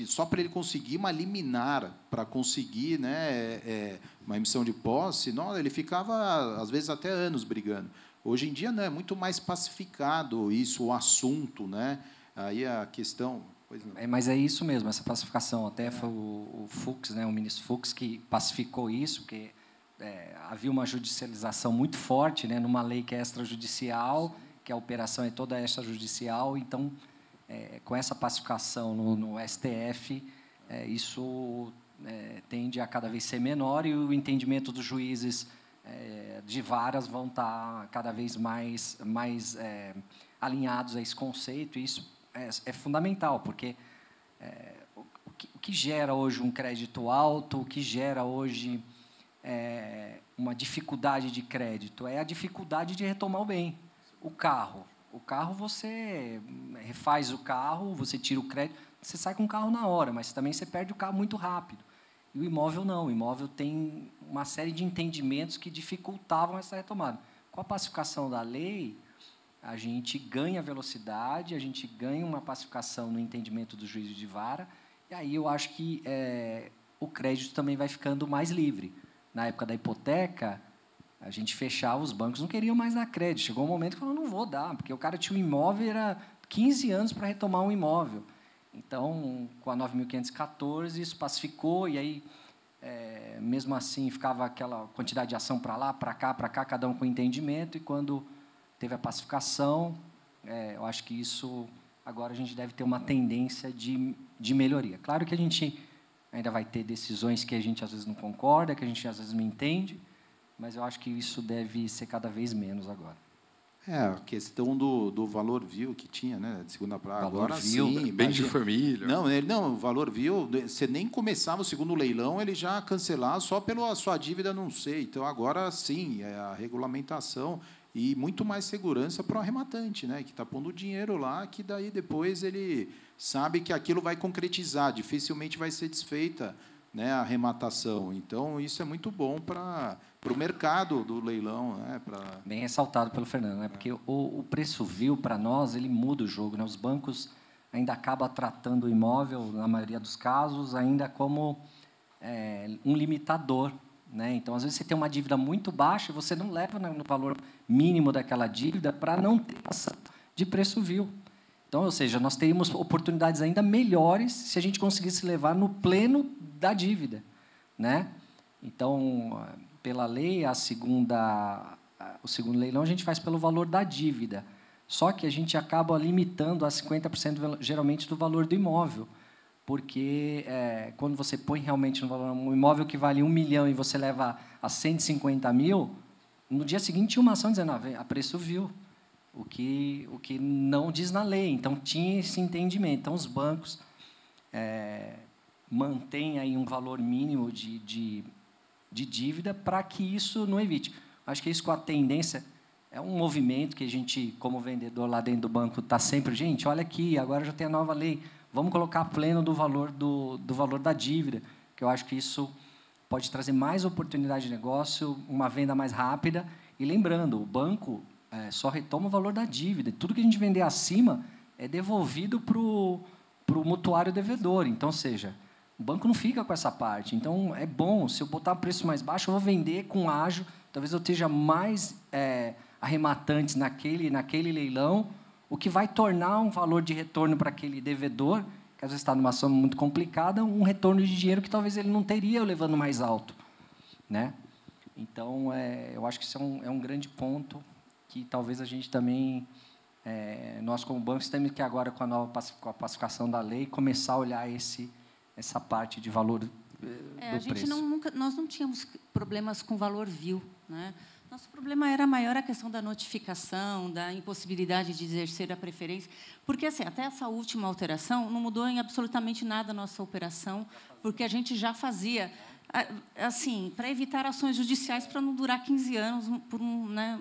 só para ele conseguir uma liminar, para conseguir, né, uma emissão de posse, ele ficava, às vezes, até anos brigando. Hoje em dia, não, é muito mais pacificado isso, o assunto, né? Aí a questão, Pois não. Mas é isso mesmo, essa pacificação. Até foi o Fux, né, o ministro Fux, que pacificou isso, porque havia uma judicialização muito forte, né, numa lei que é extrajudicial, que a operação é toda extrajudicial. Então, com essa pacificação no STF, isso tende a cada vez ser menor e o entendimento dos juízes de varas vão estar cada vez mais alinhados a esse conceito. E isso é fundamental, porque o que gera hoje um crédito alto, o que gera hoje uma dificuldade de crédito é a dificuldade de retomar o bem. O carro, você refaz o carro, você tira o crédito, você sai com o carro na hora, mas também você perde o carro muito rápido. E o imóvel não, o imóvel tem uma série de entendimentos que dificultavam essa retomada. Com a pacificação da lei, a gente ganha velocidade, a gente ganha uma pacificação no entendimento do juízo de vara, e aí eu acho que o crédito também vai ficando mais livre. Na época da hipoteca, a gente fechava, os bancos não queriam mais dar crédito. Chegou um momento que falou, não vou dar, porque o cara tinha um imóvel, era 15 anos para retomar um imóvel. Então, com a 9.514, isso pacificou, e aí, mesmo assim, ficava aquela quantidade de ação para lá, para cá, cada um com entendimento, e quando teve a pacificação, eu acho que isso, agora a gente deve ter uma tendência de melhoria. Claro que a gente ainda vai ter decisões que a gente, às vezes, não concorda, que a gente, às vezes, não entende, mas eu acho que isso deve ser cada vez menos agora. A questão do valor vil que tinha, né, de segunda praga. Agora vil, sim, bem de família. Não, o valor vil, você nem começava o segundo leilão, ele já cancelava só pela sua dívida, não sei. Então, agora sim, a regulamentação e muito mais segurança para o arrematante, né, que está pondo o dinheiro lá, que daí depois ele sabe que aquilo vai concretizar, dificilmente vai ser desfeita, né, a arrematação. Então, isso é muito bom para o mercado do leilão. Né, Bem ressaltado pelo Fernando, né, porque o preço vil, para nós, ele muda o jogo. Né, os bancos ainda acabam tratando o imóvel, na maioria dos casos, ainda como um limitador. Né? Então, às vezes, você tem uma dívida muito baixa e você não leva no valor mínimo daquela dívida para não ter ação de preço vil. Então, ou seja, nós teríamos oportunidades ainda melhores se a gente conseguisse levar no pleno da dívida. Né? Então, pela lei, o segundo leilão a gente faz pelo valor da dívida. Só que a gente acaba limitando a 50% geralmente do valor do imóvel. Porque quando você põe realmente no valor um imóvel que vale 1 milhão e você leva a 150 mil, no dia seguinte tinha uma ação dizendo a preço vil, o que não diz na lei. Então, tinha esse entendimento. Então, os bancos mantêm aí um valor mínimo de dívida para que isso não evite. Acho que isso, com a tendência, é um movimento que a gente, como vendedor lá dentro do banco, está sempre, gente, olha aqui, agora já tem a nova lei, vamos colocar pleno do valor da dívida, que eu acho que isso pode trazer mais oportunidade de negócio, uma venda mais rápida. E lembrando, o banco só retoma o valor da dívida. Tudo que a gente vender acima é devolvido para o mutuário devedor. Então, ou seja, o banco não fica com essa parte. Então, é bom, se eu botar preço mais baixo, eu vou vender com ágio, talvez eu esteja mais arrematantes naquele leilão, o que vai tornar um valor de retorno para aquele devedor, que às vezes está numa soma muito complicada, um retorno de dinheiro que talvez ele não teria levando mais alto. Né? Então, eu acho que isso é um grande ponto que talvez a gente também, nós como bancos, temos que agora, com a pacificação da lei, começar a olhar essa parte de valor do preço. Nós não tínhamos problemas com valor vil. Né? Nosso problema era maior a questão da notificação, da impossibilidade de exercer a preferência, porque assim, até essa última alteração não mudou em absolutamente nada a nossa operação, porque a gente já fazia, assim, para evitar ações judiciais, para não durar 15 anos por uma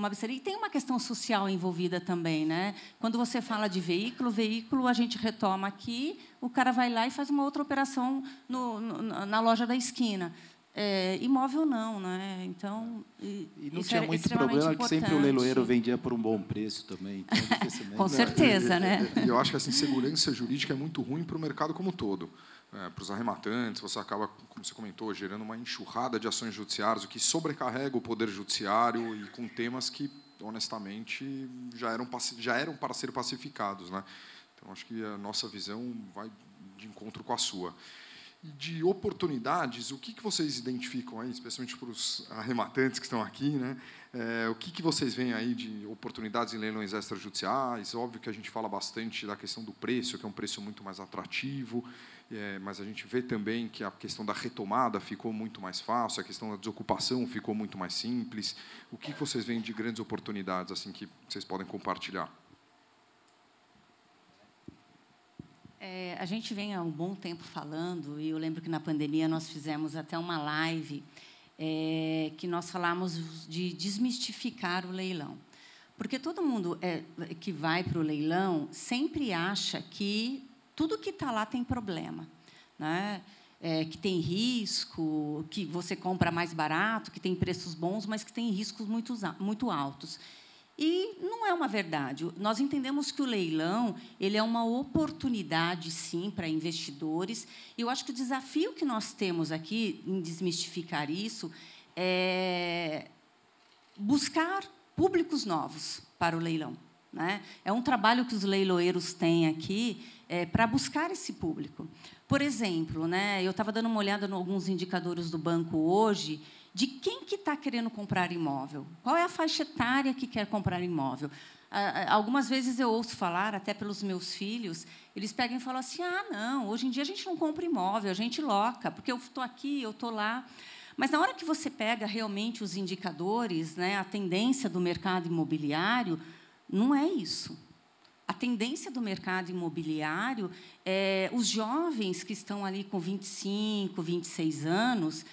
besteira. E tem uma questão social envolvida também. Né? Quando você fala de veículo a gente retoma aqui, o cara vai lá e faz uma outra operação na loja da esquina. Imóvel não, né? Então, e não tinha muito problema que sempre o leiloeiro vendia por um bom preço também. Então, com certeza, né? E eu acho que assim, segurança jurídica é muito ruim para o mercado como um todo. Para os arrematantes, você acaba, como você comentou, gerando uma enxurrada de ações judiciárias, o que sobrecarrega o poder judiciário e com temas que, honestamente, já eram para ser pacificados, né? Então, acho que a nossa visão vai de encontro com a sua. E de oportunidades, o que vocês identificam aí, especialmente para os arrematantes que estão aqui, né? O que vocês veem aí de oportunidades em leilões extrajudiciais? Óbvio que a gente fala bastante da questão do preço, que é um preço muito mais atrativo, mas a gente vê também que a questão da retomada ficou muito mais fácil, a questão da desocupação ficou muito mais simples. O que vocês veem de grandes oportunidades assim que vocês podem compartilhar? A gente vem há um bom tempo falando, e eu lembro que na pandemia nós fizemos até uma live que nós falamos de desmistificar o leilão. Porque todo mundo que vai para o leilão sempre acha que tudo que está lá tem problema, né? Que tem risco, que você compra mais barato, que tem preços bons, mas que tem riscos muito altos. E não é uma verdade. Nós entendemos que o leilão ele é uma oportunidade, sim, para investidores. E eu acho que o desafio que nós temos aqui em desmistificar isso é buscar públicos novos para o leilão, né? É um trabalho que os leiloeiros têm aqui para buscar esse público. Por exemplo, né, eu estava dando uma olhada em alguns indicadores do banco hoje, de quem que está querendo comprar imóvel. Qual é a faixa etária que quer comprar imóvel? Algumas vezes eu ouço falar, até pelos meus filhos, eles pegam e falam assim, não, hoje em dia a gente não compra imóvel, a gente loca, porque eu estou aqui, eu estou lá. Mas, na hora que você pega realmente os indicadores, né, a tendência do mercado imobiliário, não é isso. A tendência do mercado imobiliário os jovens que estão ali com 25, 26 anos,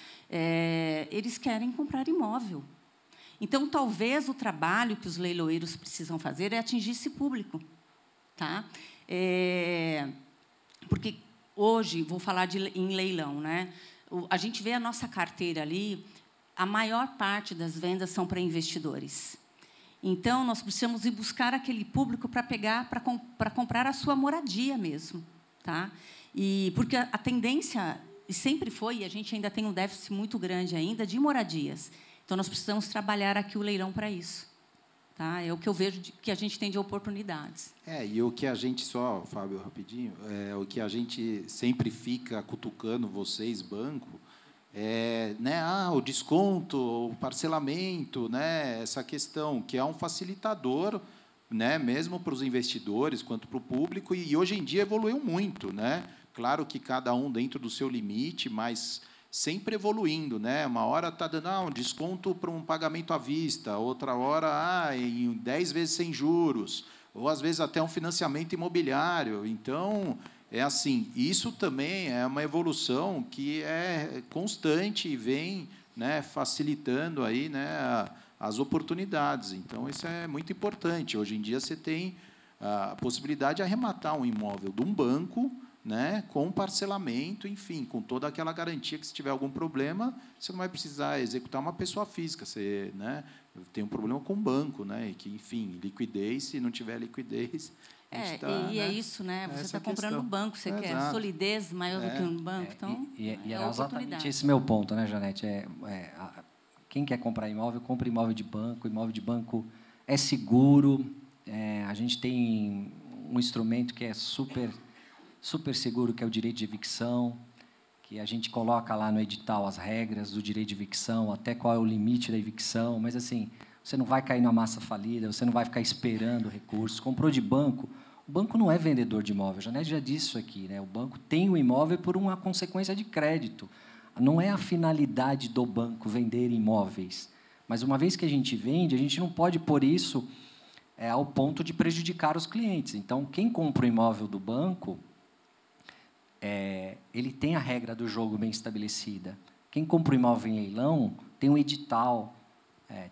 eles querem comprar imóvel. Então, talvez o trabalho que os leiloeiros precisam fazer é atingir esse público. Tá? Porque, hoje, vou falar em leilão, né? A gente vê a nossa carteira ali, a maior parte das vendas são para investidores. Então, nós precisamos ir buscar aquele público para pegar, para comprar a sua moradia mesmo. Tá? Porque a tendência sempre foi, e a gente ainda tem um déficit muito grande ainda, de moradias. Então, nós precisamos trabalhar aqui o leilão para isso. Tá? É o que eu vejo que a gente tem de oportunidades. E o que a gente, só, Fábio, rapidinho, o que a gente sempre fica cutucando vocês, banco, né, o desconto, o parcelamento, né, essa questão, que é um facilitador, né, mesmo para os investidores quanto para o público, e hoje em dia evoluiu muito, né? Claro que cada um dentro do seu limite, mas sempre evoluindo, né? Uma hora está dando um desconto para um pagamento à vista, outra hora em 10 vezes sem juros, ou às vezes até um financiamento imobiliário. Então, assim, isso também é uma evolução que é constante e vem, né, facilitando aí, né, as oportunidades. Então, isso é muito importante. Hoje em dia, você tem a possibilidade de arrematar um imóvel de um banco, né, com parcelamento, enfim, com toda aquela garantia que, se tiver algum problema, você não vai precisar executar uma pessoa física. Você, né, tem um problema com o banco, né, e que, enfim, liquidez, se não tiver liquidez... É isso, né? Você está comprando no banco, você quer solidez maior do que um banco, então é exatamente esse meu ponto, né, Janete? Quem quer comprar imóvel, compra imóvel de banco é seguro, a gente tem um instrumento que é super seguro, que é o direito de evicção, que a gente coloca lá no edital as regras do direito de evicção, até qual é o limite da evicção, mas, assim, você não vai cair na massa falida, você não vai ficar esperando recursos. Comprou de banco, o banco não é vendedor de imóvel, a Janete já disse isso aqui, né? O banco tem o imóvel por uma consequência de crédito. Não é a finalidade do banco vender imóveis. Mas, uma vez que a gente vende, a gente não pode pôr isso ao ponto de prejudicar os clientes. Então, quem compra o imóvel do banco, ele tem a regra do jogo bem estabelecida. Quem compra o imóvel em leilão tem um edital,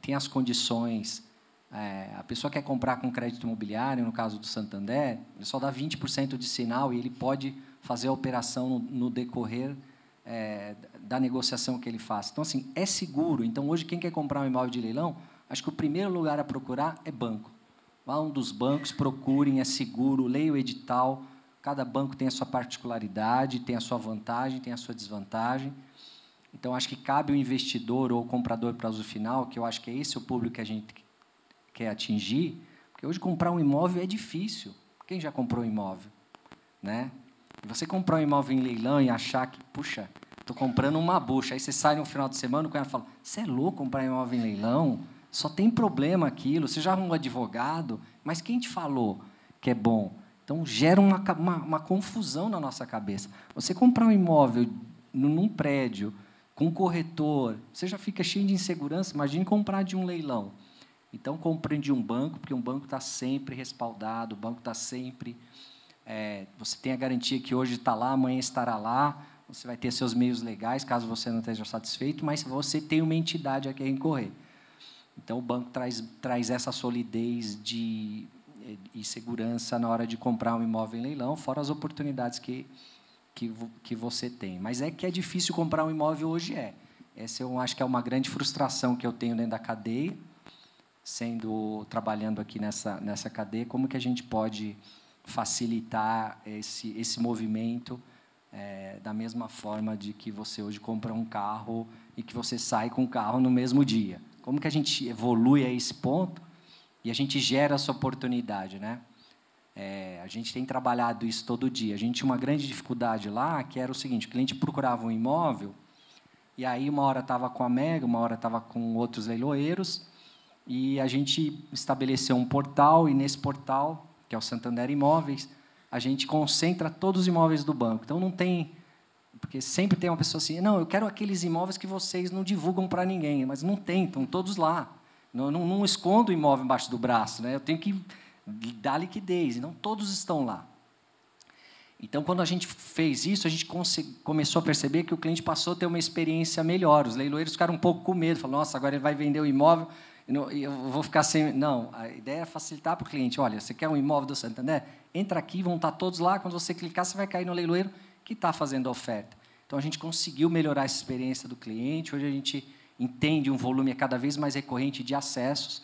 tem as condições. A pessoa quer comprar com crédito imobiliário, no caso do Santander, ele só dá 20% de sinal e ele pode fazer a operação no decorrer da negociação que ele faz. Então, assim, é seguro. Então, hoje, quem quer comprar um imóvel de leilão, acho que o primeiro lugar a procurar é banco. Vá a um dos bancos, procurem, é seguro, leia o edital. Cada banco tem a sua particularidade, tem a sua vantagem, tem a sua desvantagem. Então, acho que cabe o investidor ou o comprador para uso final, que eu acho que é esse o público que a gente quer atingir, porque hoje comprar um imóvel é difícil. Quem já comprou imóvel? Né? Você comprar um imóvel em leilão e achar que, puxa, estou comprando uma bucha. Aí você sai no final de semana e o cara fala, você é louco comprar imóvel em leilão? Só tem problema aquilo. Você já arrumou um advogado, mas quem te falou que é bom? Então, gera uma confusão na nossa cabeça. Você comprar um imóvel num prédio, com corretor, você já fica cheio de insegurança. Imagine comprar de um leilão. Então, compre de um banco, porque um banco está sempre respaldado, o banco está sempre... você tem a garantia que hoje está lá, amanhã estará lá, você vai ter seus meios legais, caso você não esteja satisfeito, mas você tem uma entidade a quem recorrer. Então, o banco traz essa solidez e segurança na hora de comprar um imóvel em leilão, fora as oportunidades que você tem. Mas que é difícil comprar um imóvel hoje, Essa eu acho que é uma grande frustração que eu tenho dentro da cadeia, trabalhando aqui nessa cadeia, como que a gente pode facilitar esse movimento da mesma forma de que você hoje compra um carro e que você sai com o carro no mesmo dia. Como que a gente evolui a esse ponto e a gente gera essa oportunidade, né? A gente tem trabalhado isso todo dia. A gente tinha uma grande dificuldade lá, que era o seguinte, o cliente procurava um imóvel, e aí uma hora estava com a Mega, uma hora estava com outros leiloeiros, e a gente estabeleceu um portal, e nesse portal, que é o Santander Imóveis, a gente concentra todos os imóveis do banco. Então, não tem... Porque sempre tem uma pessoa assim, não, eu quero aqueles imóveis que vocês não divulgam para ninguém, mas não tem, estão todos lá. Não escondo o imóvel embaixo do braço, né? Eu tenho que dar liquidez, então todos estão lá. Então, quando a gente fez isso, a gente começou a perceber que o cliente passou a ter uma experiência melhor. Os leiloeiros ficaram um pouco com medo, falaram, nossa, agora ele vai vender o imóvel, eu vou ficar sem... Não, a ideia é facilitar para o cliente. Olha, você quer um imóvel do Santander? Entra aqui, vão estar todos lá. Quando você clicar, você vai cair no leiloeiro que está fazendo a oferta. Então, a gente conseguiu melhorar essa experiência do cliente. Hoje, a gente entende um volume cada vez mais recorrente de acessos.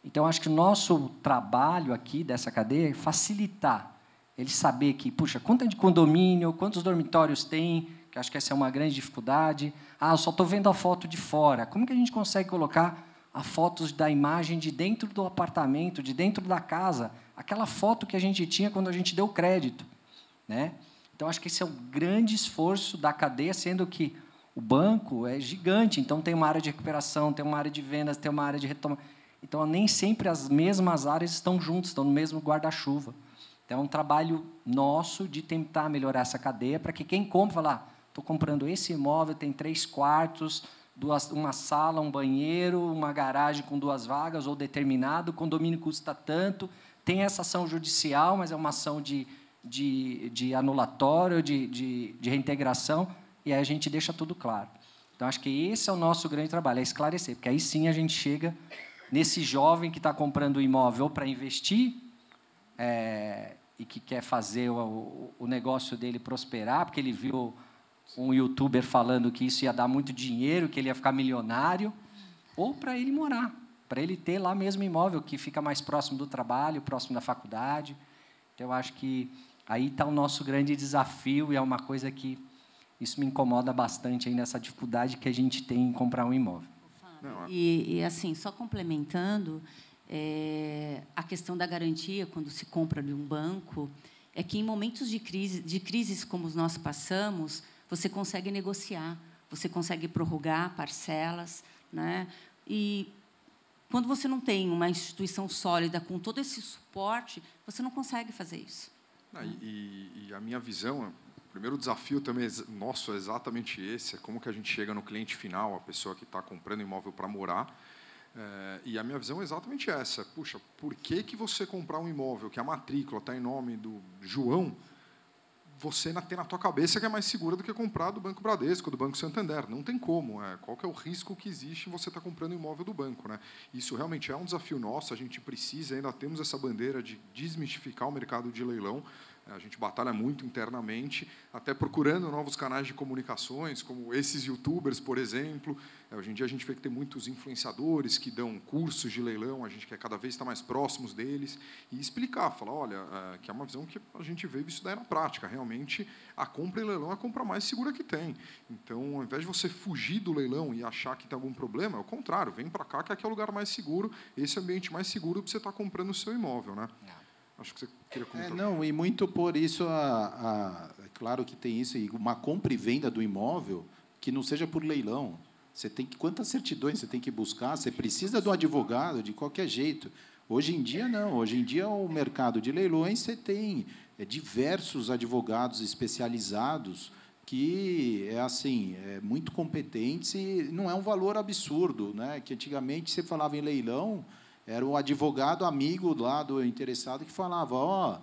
Então, acho que o nosso trabalho aqui dessa cadeia é facilitar ele saber que, puxa, quanto é de condomínio, quantos dormitórios tem, que acho que essa é uma grande dificuldade. Eu só estou vendo a foto de fora. Como que a gente consegue colocar a fotos da imagem de dentro do apartamento, de dentro da casa, aquela foto que a gente tinha quando a gente deu crédito, né? Então, acho que esse é um grande esforço da cadeia, sendo que o banco é gigante, então tem uma área de recuperação, tem uma área de vendas, tem uma área de retoma. Então, nem sempre as mesmas áreas estão juntas, estão no mesmo guarda-chuva. Então, é um trabalho nosso de tentar melhorar essa cadeia para que quem compra, fala, estou comprando esse imóvel, tem 3 quartos, uma sala, um banheiro, uma garagem com 2 vagas, ou determinado, o condomínio custa tanto, tem essa ação judicial, mas é uma ação de anulatório, de reintegração, e aí a gente deixa tudo claro. Então, acho que esse é o nosso grande trabalho, é esclarecer, porque aí sim a gente chega nesse jovem que está comprando o imóvel para investir, e que quer fazer o negócio dele prosperar, porque ele viu um youtuber falando que isso ia dar muito dinheiro, que ele ia ficar milionário, ou para ele morar, para ele ter lá mesmo imóvel, que fica mais próximo do trabalho, próximo da faculdade. Então, eu acho que aí está o nosso grande desafio, e é uma coisa que isso me incomoda bastante aí nessa dificuldade que a gente tem em comprar um imóvel. E assim, só complementando, a questão da garantia, quando se compra de um banco, é que, em momentos de crises como nós passamos, você consegue negociar, você consegue prorrogar parcelas, né? E, quando você não tem uma instituição sólida com todo esse suporte, você não consegue fazer isso. E a minha visão, o primeiro desafio também nosso é exatamente esse, é como que a gente chega no cliente final, a pessoa que está comprando imóvel para morar. E a minha visão é exatamente essa. Puxa, por que você comprar um imóvel que a matrícula está em nome do João, você tem na tua cabeça que é mais segura do que comprar do Banco Bradesco, do Banco Santander? Não tem como. Qual que é o risco que existe em você estar comprando um imóvel do banco, né? Isso realmente é um desafio nosso. A gente precisa, ainda temos essa bandeira de desmistificar o mercado de leilão. A gente batalha muito internamente, até procurando novos canais de comunicações, como esses youtubers, por exemplo. Hoje em dia, a gente vê que tem muitos influenciadores que dão cursos de leilão, a gente quer cada vez estar mais próximos deles e explicar, falar, olha, que é uma visão que a gente vê isso daí na prática. Realmente, a compra em leilão é a compra mais segura que tem. Então, ao invés de você fugir do leilão e achar que tem algum problema, é o contrário, vem para cá, que aqui é o lugar mais seguro, esse ambiente mais seguro para você estar comprando o seu imóvel, né? Acho que você queria comentar. Não, e muito por isso, é claro que tem isso, e uma compra e venda do imóvel que não seja por leilão. Você tem que, quantas certidões você tem que buscar? Você precisa do advogado de qualquer jeito. Hoje em dia, não. Hoje em dia, o mercado de leilões, você tem diversos advogados especializados que muito competentes e não é um valor absurdo, né? Que antigamente você falava em leilão, era o advogado amigo lá do interessado que falava,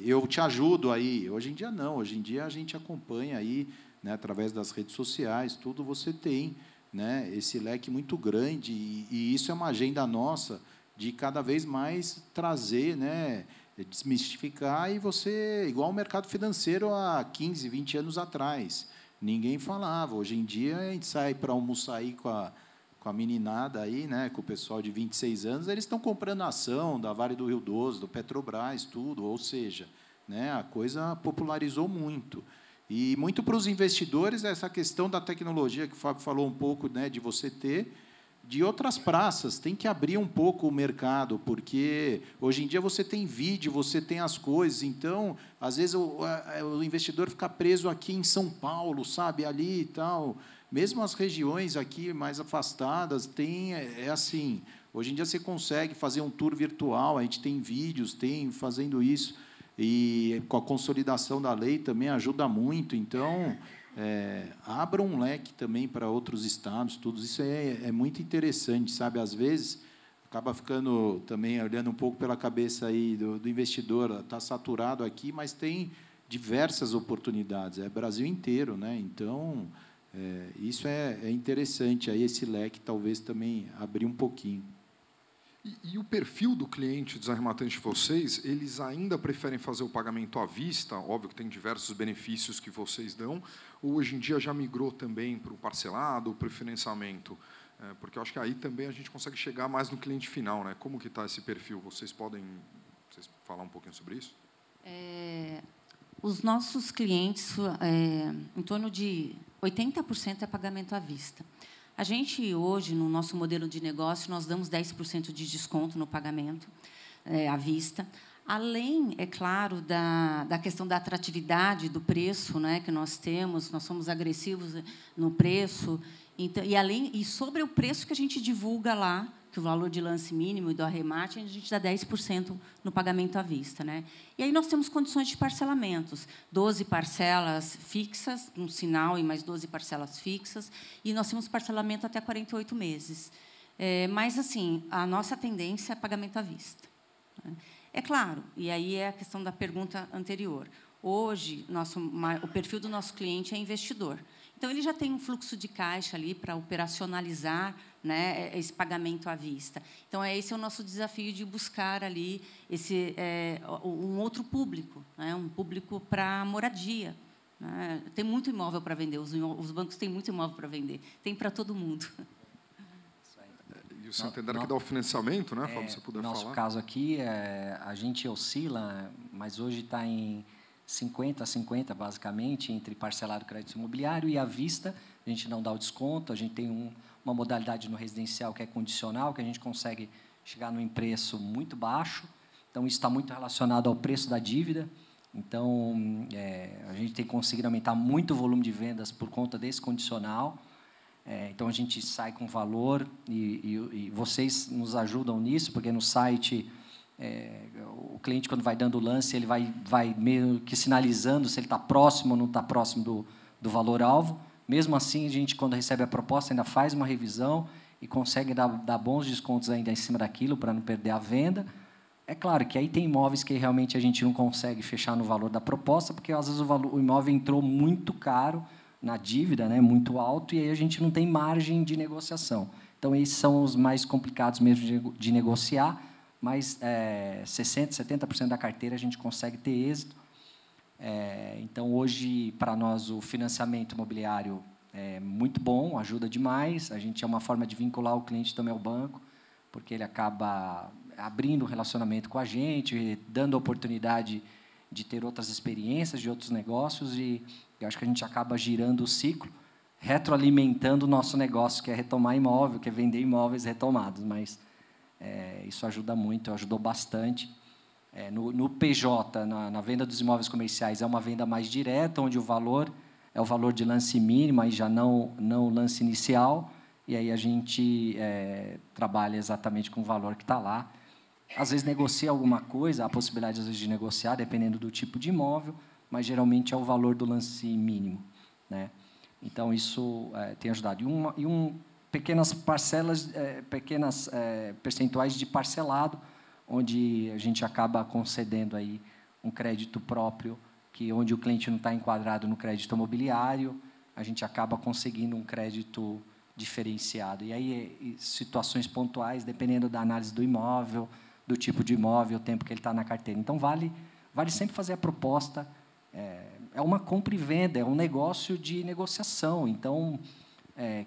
eu te ajudo aí. Hoje em dia não. Hoje em dia a gente acompanha aí, né, através das redes sociais, tudo você tem, né, esse leque muito grande e isso é uma agenda nossa de cada vez mais trazer, né, desmistificar e você, igual o mercado financeiro há 15, 20 anos atrás. Ninguém falava. Hoje em dia, a gente sai para almoçar aí com a meninada, aí, né, com o pessoal de 26 anos, eles estão comprando ação da Vale do Rio Doce, do Petrobras, tudo. Ou seja, né, a coisa popularizou muito. E muito para os investidores, essa questão da tecnologia, que o Fábio falou um pouco, né, de você ter, de outras praças, tem que abrir um pouco o mercado, porque hoje em dia você tem vídeo, você tem as coisas, então, às vezes, o investidor fica preso aqui em São Paulo, sabe, ali e tal. Mesmo as regiões aqui mais afastadas, tem, assim, hoje em dia você consegue fazer um tour virtual, a gente tem vídeos, tem fazendo isso, e com a consolidação da lei também ajuda muito, então... abra um leque também para outros estados, tudo isso é muito interessante, sabe? Às vezes acaba ficando também olhando um pouco pela cabeça aí do investidor, está saturado aqui, mas tem diversas oportunidades, é Brasil inteiro, né? Então isso é interessante, aí esse leque talvez também abrir um pouquinho. E o perfil do cliente desarrematante de vocês, eles ainda preferem fazer o pagamento à vista? Óbvio que tem diversos benefícios que vocês dão, ou hoje em dia já migrou também para o parcelado, para o financiamento? Porque eu acho que aí também a gente consegue chegar mais no cliente final, né? Como que está esse perfil? Vocês podem falar um pouquinho sobre isso? Os nossos clientes, em torno de 80% é pagamento à vista. A gente, hoje, no nosso modelo de negócio, nós damos 10% de desconto no pagamento à vista. Além, é claro, da questão da atratividade do preço, né, que nós temos, nós somos agressivos no preço, então, e sobre o preço que a gente divulga lá, que o valor de lance mínimo e do arremate, a gente dá 10% no pagamento à vista, né? E aí nós temos condições de parcelamentos, 12 parcelas fixas, um sinal e mais 12 parcelas fixas, e nós temos parcelamento até 48 meses. Mas, assim, a nossa tendência é pagamento à vista. É claro, e aí é a questão da pergunta anterior. Hoje, o perfil do nosso cliente é investidor. Então, ele já tem um fluxo de caixa ali para operacionalizar, né, esse pagamento à vista. Então, esse é o nosso desafio de buscar ali um outro público, né, um público para moradia. Né? Tem muito imóvel para vender, os bancos têm muito imóvel para vender, tem para todo mundo. E o Santander que dá o financiamento, né, Fábio, se puder falar. No nosso caso aqui, a gente oscila, mas hoje está em 50-50, basicamente, entre parcelado crédito imobiliário e à vista. A gente não dá o desconto, a gente tem uma modalidade no residencial que é condicional, que a gente consegue chegar num preço muito baixo. Então, isso está muito relacionado ao preço da dívida. Então, a gente tem conseguido aumentar muito o volume de vendas por conta desse condicional. Então, a gente sai com valor e vocês nos ajudam nisso, porque no site... o cliente, quando vai dando o lance, ele vai meio que sinalizando se ele está próximo ou não está próximo do valor-alvo. Mesmo assim, a gente, quando recebe a proposta, ainda faz uma revisão e consegue dar bons descontos ainda em cima daquilo para não perder a venda. É claro que aí tem imóveis que realmente a gente não consegue fechar no valor da proposta, porque, às vezes, o imóvel entrou muito caro na dívida, né, muito alto, e aí a gente não tem margem de negociação. Então, esses são os mais complicados mesmo de negociar, mas 60%, 70% da carteira a gente consegue ter êxito. Então, hoje, para nós, o financiamento imobiliário é muito bom, ajuda demais. A gente é uma forma de vincular o cliente também ao banco, porque ele acaba abrindo um relacionamento com a gente, dando a oportunidade de ter outras experiências, de outros negócios, e eu acho que a gente acaba girando o ciclo, retroalimentando o nosso negócio, que é retomar imóvel, que é vender imóveis retomados, mas... isso ajuda muito, ajudou bastante. No PJ, na venda dos imóveis comerciais, é uma venda mais direta, onde o valor é o valor de lance mínimo, e já não o lance inicial, e aí a gente trabalha exatamente com o valor que está lá. Às vezes negocia alguma coisa, há possibilidade, às vezes, de negociar, dependendo do tipo de imóvel, mas, geralmente, é o valor do lance mínimo, né? Então, isso tem ajudado. Pequenas parcelas, percentuais de parcelado, onde a gente acaba concedendo aí um crédito próprio, onde o cliente não está enquadrado no crédito imobiliário, a gente acaba conseguindo um crédito diferenciado. E aí, situações pontuais, dependendo da análise do imóvel, do tipo de imóvel, o tempo que ele está na carteira. Então, vale sempre fazer a proposta. É uma compra e venda, é um negócio de negociação. Então,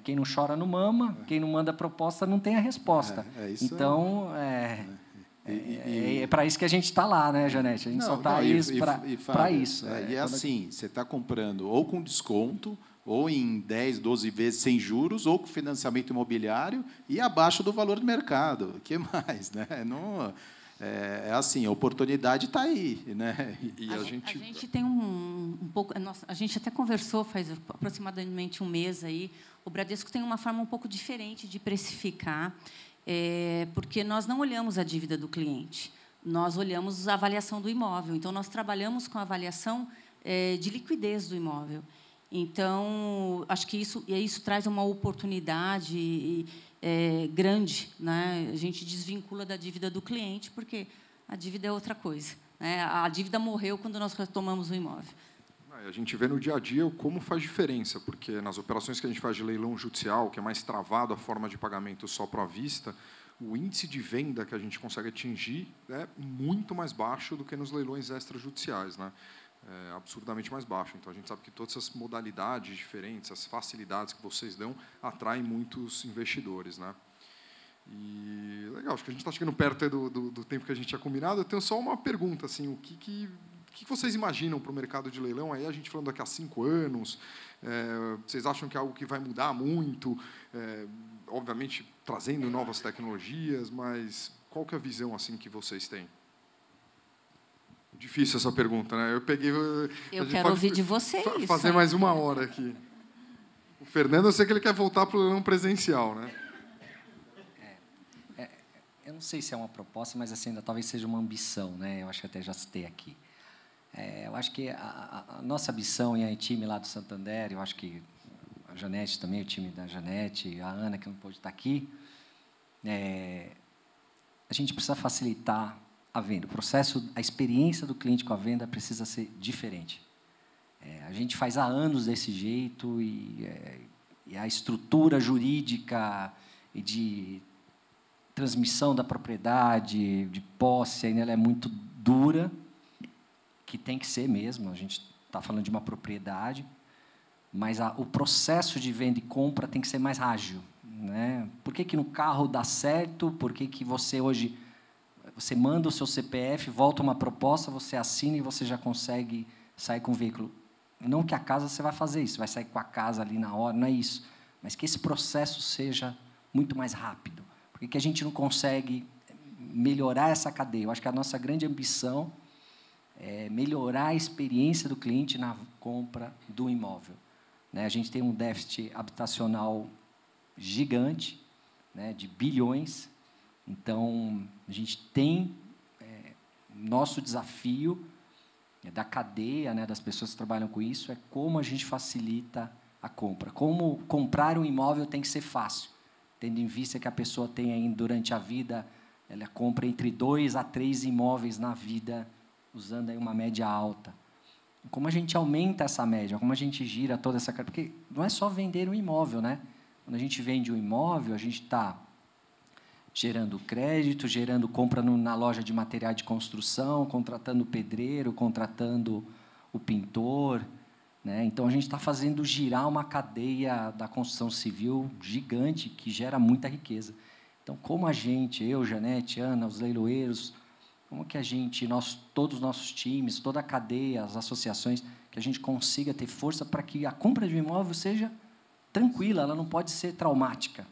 quem não chora não mama, quem não manda proposta não tem a resposta. Então, é para isso que a gente está lá, né, Janete? A gente só está aí para isso. E assim, você está comprando ou com desconto, ou em 10, 12 vezes sem juros, ou com financiamento imobiliário e abaixo do valor do mercado. O que mais, né? Não, assim, a oportunidade está aí, né? A gente tem um pouco... A gente até conversou faz aproximadamente um mês aí. O Bradesco tem uma forma um pouco diferente de precificar, porque nós não olhamos a dívida do cliente, nós olhamos a avaliação do imóvel. Então, nós trabalhamos com a avaliação de liquidez do imóvel. Então, acho que isso traz uma oportunidade grande, né? A gente desvincula da dívida do cliente, porque a dívida é outra coisa, né? A dívida morreu quando nós retomamos o imóvel. A gente vê no dia a dia como faz diferença, porque nas operações que a gente faz de leilão judicial, que é mais travado a forma de pagamento só para a vista, o índice de venda que a gente consegue atingir é muito mais baixo do que nos leilões extrajudiciais, né? É absurdamente mais baixo. Então, a gente sabe que todas essas modalidades diferentes, as facilidades que vocês dão, atraem muitos investidores, né? E legal, acho que a gente está chegando perto do tempo que a gente tinha combinado. Eu tenho só uma pergunta, assim, o que vocês imaginam para o mercado de leilão? Aí a gente falando daqui a 5 anos, vocês acham que é algo que vai mudar muito? Obviamente, trazendo novas tecnologias, mas qual que é a visão assim que vocês têm? Difícil essa pergunta, né? Eu quero ouvir de vocês. Fazer mais 1 hora aqui. O Fernando, eu sei que ele quer voltar para o leilão presencial, né? Eu não sei se é uma proposta, mas assim, talvez seja uma ambição, né? Eu acho que até já citei aqui. Eu acho que a nossa ambição, e a time lá do Santander, eu acho que a Janete também, o time da Janete, a Ana, que não pôde estar aqui, a gente precisa facilitar a venda. O processo, a experiência do cliente com a venda precisa ser diferente. A gente faz há anos desse jeito e a estrutura jurídica e de transmissão da propriedade, de posse, ainda ela é muito dura, que tem que ser mesmo. A gente está falando de uma propriedade, mas o processo de venda e compra tem que ser mais ágil, né? Por que no carro dá certo? Por que você hoje... Você manda o seu CPF, volta uma proposta, você assina e você já consegue sair com o veículo. Não que a casa você vai fazer isso, vai sair com a casa ali na hora, não é isso. Mas que esse processo seja muito mais rápido. Por que a gente não consegue melhorar essa cadeia? Eu acho que a nossa grande ambição é melhorar a experiência do cliente na compra do imóvel, né? A gente tem um déficit habitacional gigante, né, de bilhões. Então, a gente tem nosso desafio da cadeia, né, das pessoas que trabalham com isso, é como a gente facilita a compra. Como comprar um imóvel tem que ser fácil, tendo em vista que a pessoa tem aí, durante a vida, ela compra entre 2 a 3 imóveis na vida, usando aí uma média alta. Como a gente aumenta essa média, como a gente gira toda essa... Porque não é só vender um imóvel, né? Quando a gente vende um imóvel, a gente está gerando crédito, gerando compra na loja de material de construção, contratando o pedreiro, contratando o pintor, né? Então, a gente está fazendo girar uma cadeia da construção civil gigante, que gera muita riqueza. Então, como a gente, eu, Janete, Ana, os leiloeiros, como que a gente, todos os nossos times, toda a cadeia, as associações, que a gente consiga ter força para que a compra de um imóvel seja tranquila, ela não pode ser traumática.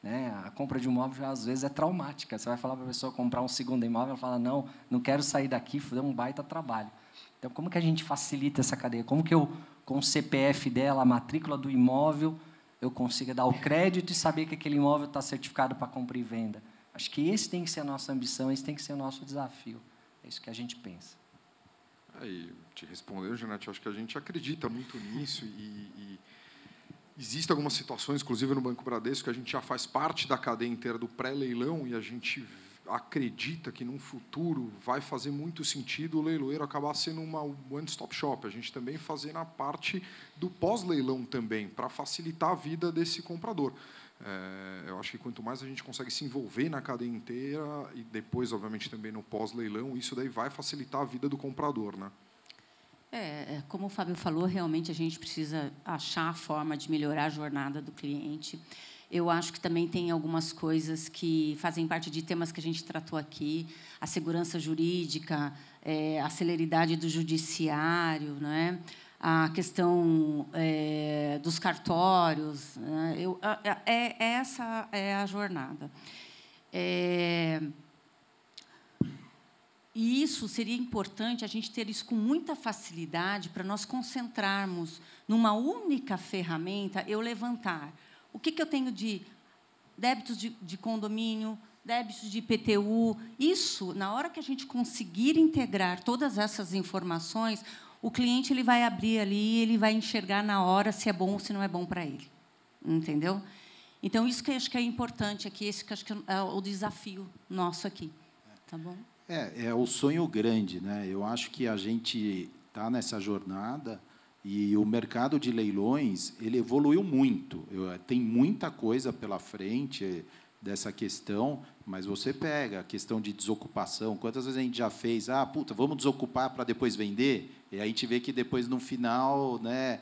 né? A compra de um imóvel, às vezes, é traumática. Você vai falar para a pessoa comprar um segundo imóvel, ela fala, não quero sair daqui, deu um baita trabalho. Então, como que a gente facilita essa cadeia? Como que eu, com o CPF dela, a matrícula do imóvel, eu consiga dar o crédito e saber que aquele imóvel está certificado para compra e venda? Acho que esse tem que ser a nossa ambição, esse tem que ser o nosso desafio. É isso que a gente pensa. Aí, te respondendo, Janete, acho que a gente acredita muito nisso e existem algumas situações, inclusive no Banco Bradesco, que a gente já faz parte da cadeia inteira do pré-leilão e a gente acredita que, num futuro, vai fazer muito sentido o leiloeiro acabar sendo uma one-stop shop. A gente também fazer na parte do pós-leilão também, para facilitar a vida desse comprador. Eu acho que quanto mais a gente consegue se envolver na cadeia inteira e depois, obviamente, também no pós-leilão, isso daí vai facilitar a vida do comprador, né? Como o Fábio falou, realmente a gente precisa achar a forma de melhorar a jornada do cliente. Eu acho que também tem algumas coisas que fazem parte de temas que a gente tratou aqui, a segurança jurídica, a celeridade do judiciário, né? A questão dos cartórios. Né? Essa é a jornada. E isso seria importante, a gente ter isso com muita facilidade para nós concentrarmos numa única ferramenta, eu levantar o que eu tenho de débitos de condomínio, débitos de IPTU. Isso, na hora que a gente conseguir integrar todas essas informações, o cliente ele vai abrir ali, ele vai enxergar na hora se é bom ou se não é bom para ele. Entendeu? Então, isso que eu acho que é importante aqui, esse que eu acho que é o desafio nosso aqui. Tá bom? É o sonho grande, né? Eu acho que a gente está nessa jornada e o mercado de leilões ele evoluiu muito. Tem muita coisa pela frente dessa questão, mas você pega a questão de desocupação. Quantas vezes a gente já fez? Vamos desocupar para depois vender? E aí a gente vê que depois, no final, né,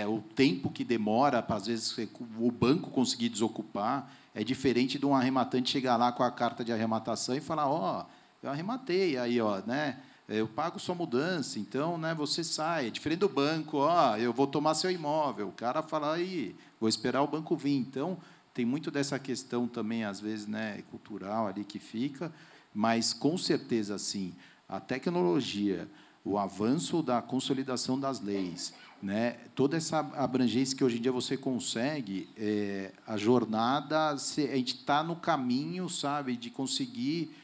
o tempo que demora para, às vezes, o banco conseguir desocupar é diferente de um arrematante chegar lá com a carta de arrematação e falar, eu arrematei, aí, né, eu pago sua mudança, então, né, você sai. É diferente do banco, eu vou tomar seu imóvel. O cara fala, aí, vou esperar o banco vir. Então, tem muito dessa questão também, às vezes, né, cultural ali que fica, mas, com certeza, assim, a tecnologia, o avanço da consolidação das leis, né, toda essa abrangência que hoje em dia você consegue, a jornada, a gente está no caminho, sabe, de conseguir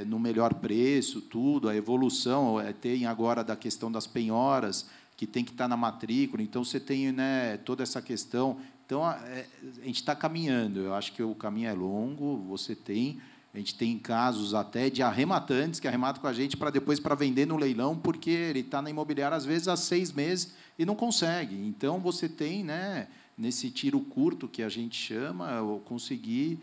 no melhor preço, tudo, a evolução, tem agora da questão das penhoras, que tem que estar na matrícula, então você tem, né, toda essa questão. Então, a gente está caminhando, eu acho que o caminho é longo, a gente tem casos até de arrematantes que arrematam com a gente para depois para vender no leilão, porque ele está na imobiliária, às vezes, há 6 meses e não consegue. Então, você tem, né, nesse tiro curto, que a gente chama, conseguir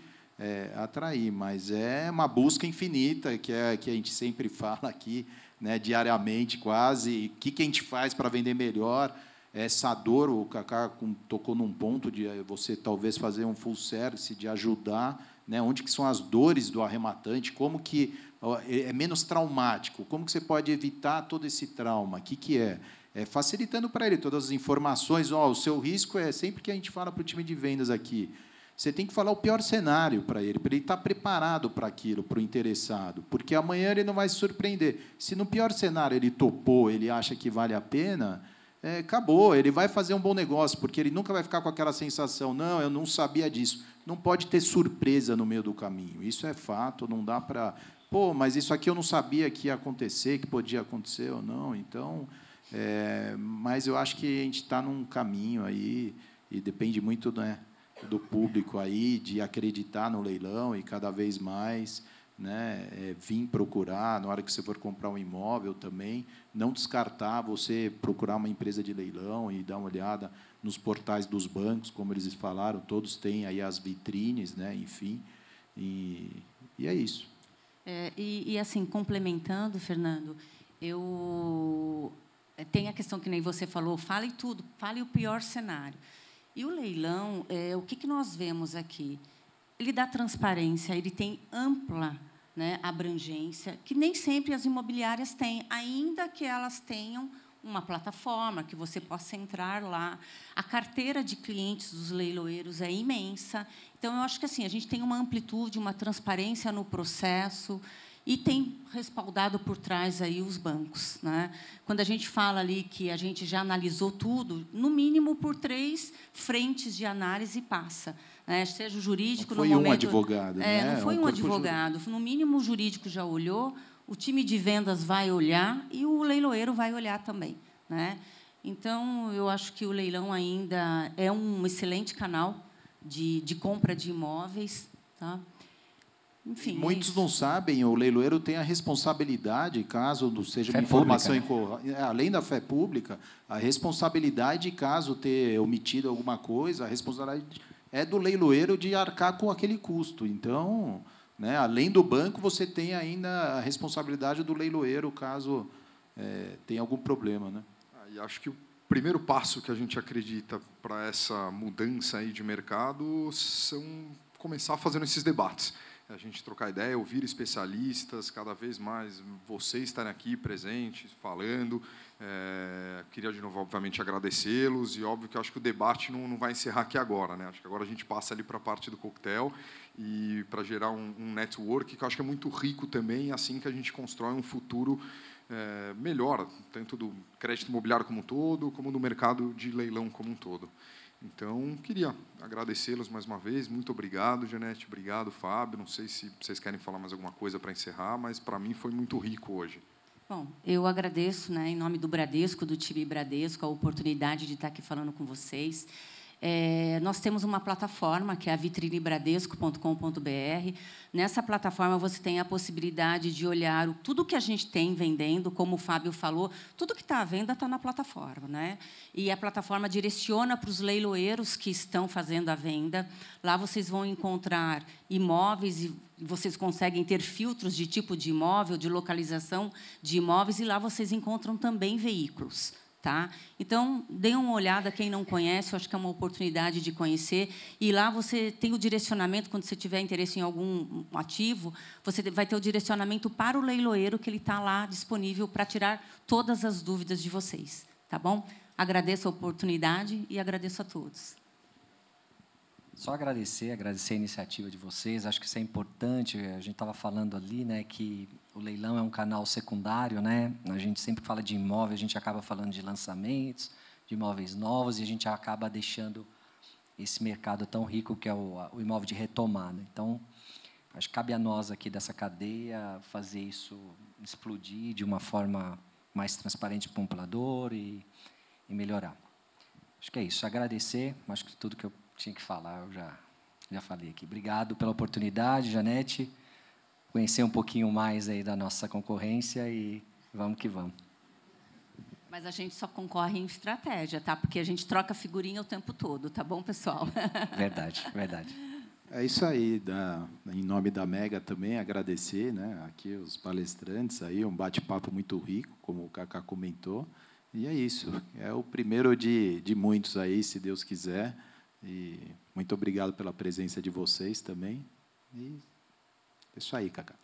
atrair, mas é uma busca infinita, que a gente sempre fala aqui, né, diariamente, quase, o que a gente faz para vender melhor. Essa dor, o Cacá tocou num ponto de você talvez fazer um full service, de ajudar, né, onde que são as dores do arrematante, como que é menos traumático, como que você pode evitar todo esse trauma, o que é? Facilitando para ele todas as informações. O seu risco sempre que a gente fala para o time de vendas aqui, você tem que falar o pior cenário para ele estar preparado para aquilo, para o interessado, porque amanhã ele não vai se surpreender. Se no pior cenário ele topou, ele acha que vale a pena, acabou, ele vai fazer um bom negócio, porque ele nunca vai ficar com aquela sensação, não, eu não sabia disso. Não pode ter surpresa no meio do caminho, isso é fato, não dá para... mas isso aqui eu não sabia que ia acontecer, que podia acontecer ou não. Então, mas eu acho que a gente está num caminho aí, e depende muito, né, do público aí, de acreditar no leilão e cada vez mais, né, vir procurar, na hora que você for comprar um imóvel também, não descartar você procurar uma empresa de leilão e dar uma olhada nos portais dos bancos, como eles falaram, todos têm aí as vitrines, né, enfim, e é isso. E assim, complementando, Fernando, tem a questão que nem você falou, fale tudo, fale o pior cenário. E o leilão, o que nós vemos aqui? Ele dá transparência, ele tem ampla, né, abrangência, que nem sempre as imobiliárias têm, ainda que elas tenham uma plataforma que você possa entrar lá. A carteira de clientes dos leiloeiros é imensa. Então, eu acho que assim, a gente tem uma amplitude, uma transparência no processo e tem respaldado por trás aí os bancos, né? Quando a gente fala ali que a gente já analisou tudo, no mínimo por 3 frentes de análise passa, né? Seja o jurídico não foi no momento... um advogado, né? Não foi um advogado. No mínimo, o jurídico já olhou, o time de vendas vai olhar e o leiloeiro vai olhar também, né? Então, eu acho que o leilão ainda é um excelente canal de compra de imóveis, tá? Enfim, muitos não sabem, o leiloeiro tem a responsabilidade, caso não seja uma informação além da fé pública, a responsabilidade, caso ter omitido alguma coisa, a responsabilidade é do leiloeiro de arcar com aquele custo. Então, né, além do banco, você tem ainda a responsabilidade do leiloeiro, caso tenha algum problema, né? E acho que o primeiro passo que a gente acredita para essa mudança aí de mercado são começar fazendo esses debates. A gente trocar ideia, ouvir especialistas, cada vez mais vocês estarem aqui presentes, falando. Queria, de novo, obviamente, agradecê-los. E, óbvio, que eu acho que o debate não vai encerrar aqui agora, né? Acho que agora a gente passa ali para a parte do coquetel e para gerar um network que eu acho que é muito rico também, assim que a gente constrói um futuro melhor, tanto do crédito imobiliário como um todo, como do mercado de leilão como um todo. Então, queria agradecê-los mais uma vez. Muito obrigado, Janete. Obrigado, Fábio. Não sei se vocês querem falar mais alguma coisa para encerrar, mas, para mim, foi muito rico hoje. Bom, eu agradeço, né, em nome do Bradesco, do time Bradesco, a oportunidade de estar aqui falando com vocês. Nós temos uma plataforma, que é a vitrinebradesco.com.br. Nessa plataforma, você tem a possibilidade de olhar tudo que a gente tem vendendo, como o Fábio falou, tudo que está à venda está na plataforma, né? E a plataforma direciona para os leiloeiros que estão fazendo a venda. Lá vocês vão encontrar imóveis e vocês conseguem ter filtros de tipo de imóvel, de localização de imóveis, e lá vocês encontram também veículos. Tá? Então, dê uma olhada, quem não conhece, eu acho que é uma oportunidade de conhecer. E lá você tem o direcionamento, quando você tiver interesse em algum ativo, você vai ter o direcionamento para o leiloeiro, que ele está lá disponível para tirar todas as dúvidas de vocês. Tá bom? Agradeço a oportunidade e agradeço a todos. Só agradecer a iniciativa de vocês. Acho que isso é importante. A gente estava falando ali, né, que o leilão é um canal secundário, né? A gente sempre fala de imóvel, a gente acaba falando de lançamentos, de imóveis novos, e a gente acaba deixando esse mercado tão rico que é o imóvel de retomada. Então, acho que cabe a nós aqui dessa cadeia fazer isso explodir de uma forma mais transparente para o comprador e melhorar. Acho que é isso. Agradecer. Acho que tudo que eu tinha que falar, eu já falei aqui. Obrigado pela oportunidade, Janete. Conhecer um pouquinho mais aí da nossa concorrência e vamos que vamos. Mas a gente só concorre em estratégia, tá? Porque a gente troca figurinha o tempo todo, tá bom, pessoal? Verdade, verdade. É isso aí. Em nome da Mega também, agradecer, né, aqui os palestrantes, aí, um bate-papo muito rico, como o Cacá comentou. E é isso. É o primeiro de muitos aí, se Deus quiser. E muito obrigado pela presença de vocês também. E é isso aí, Cacá.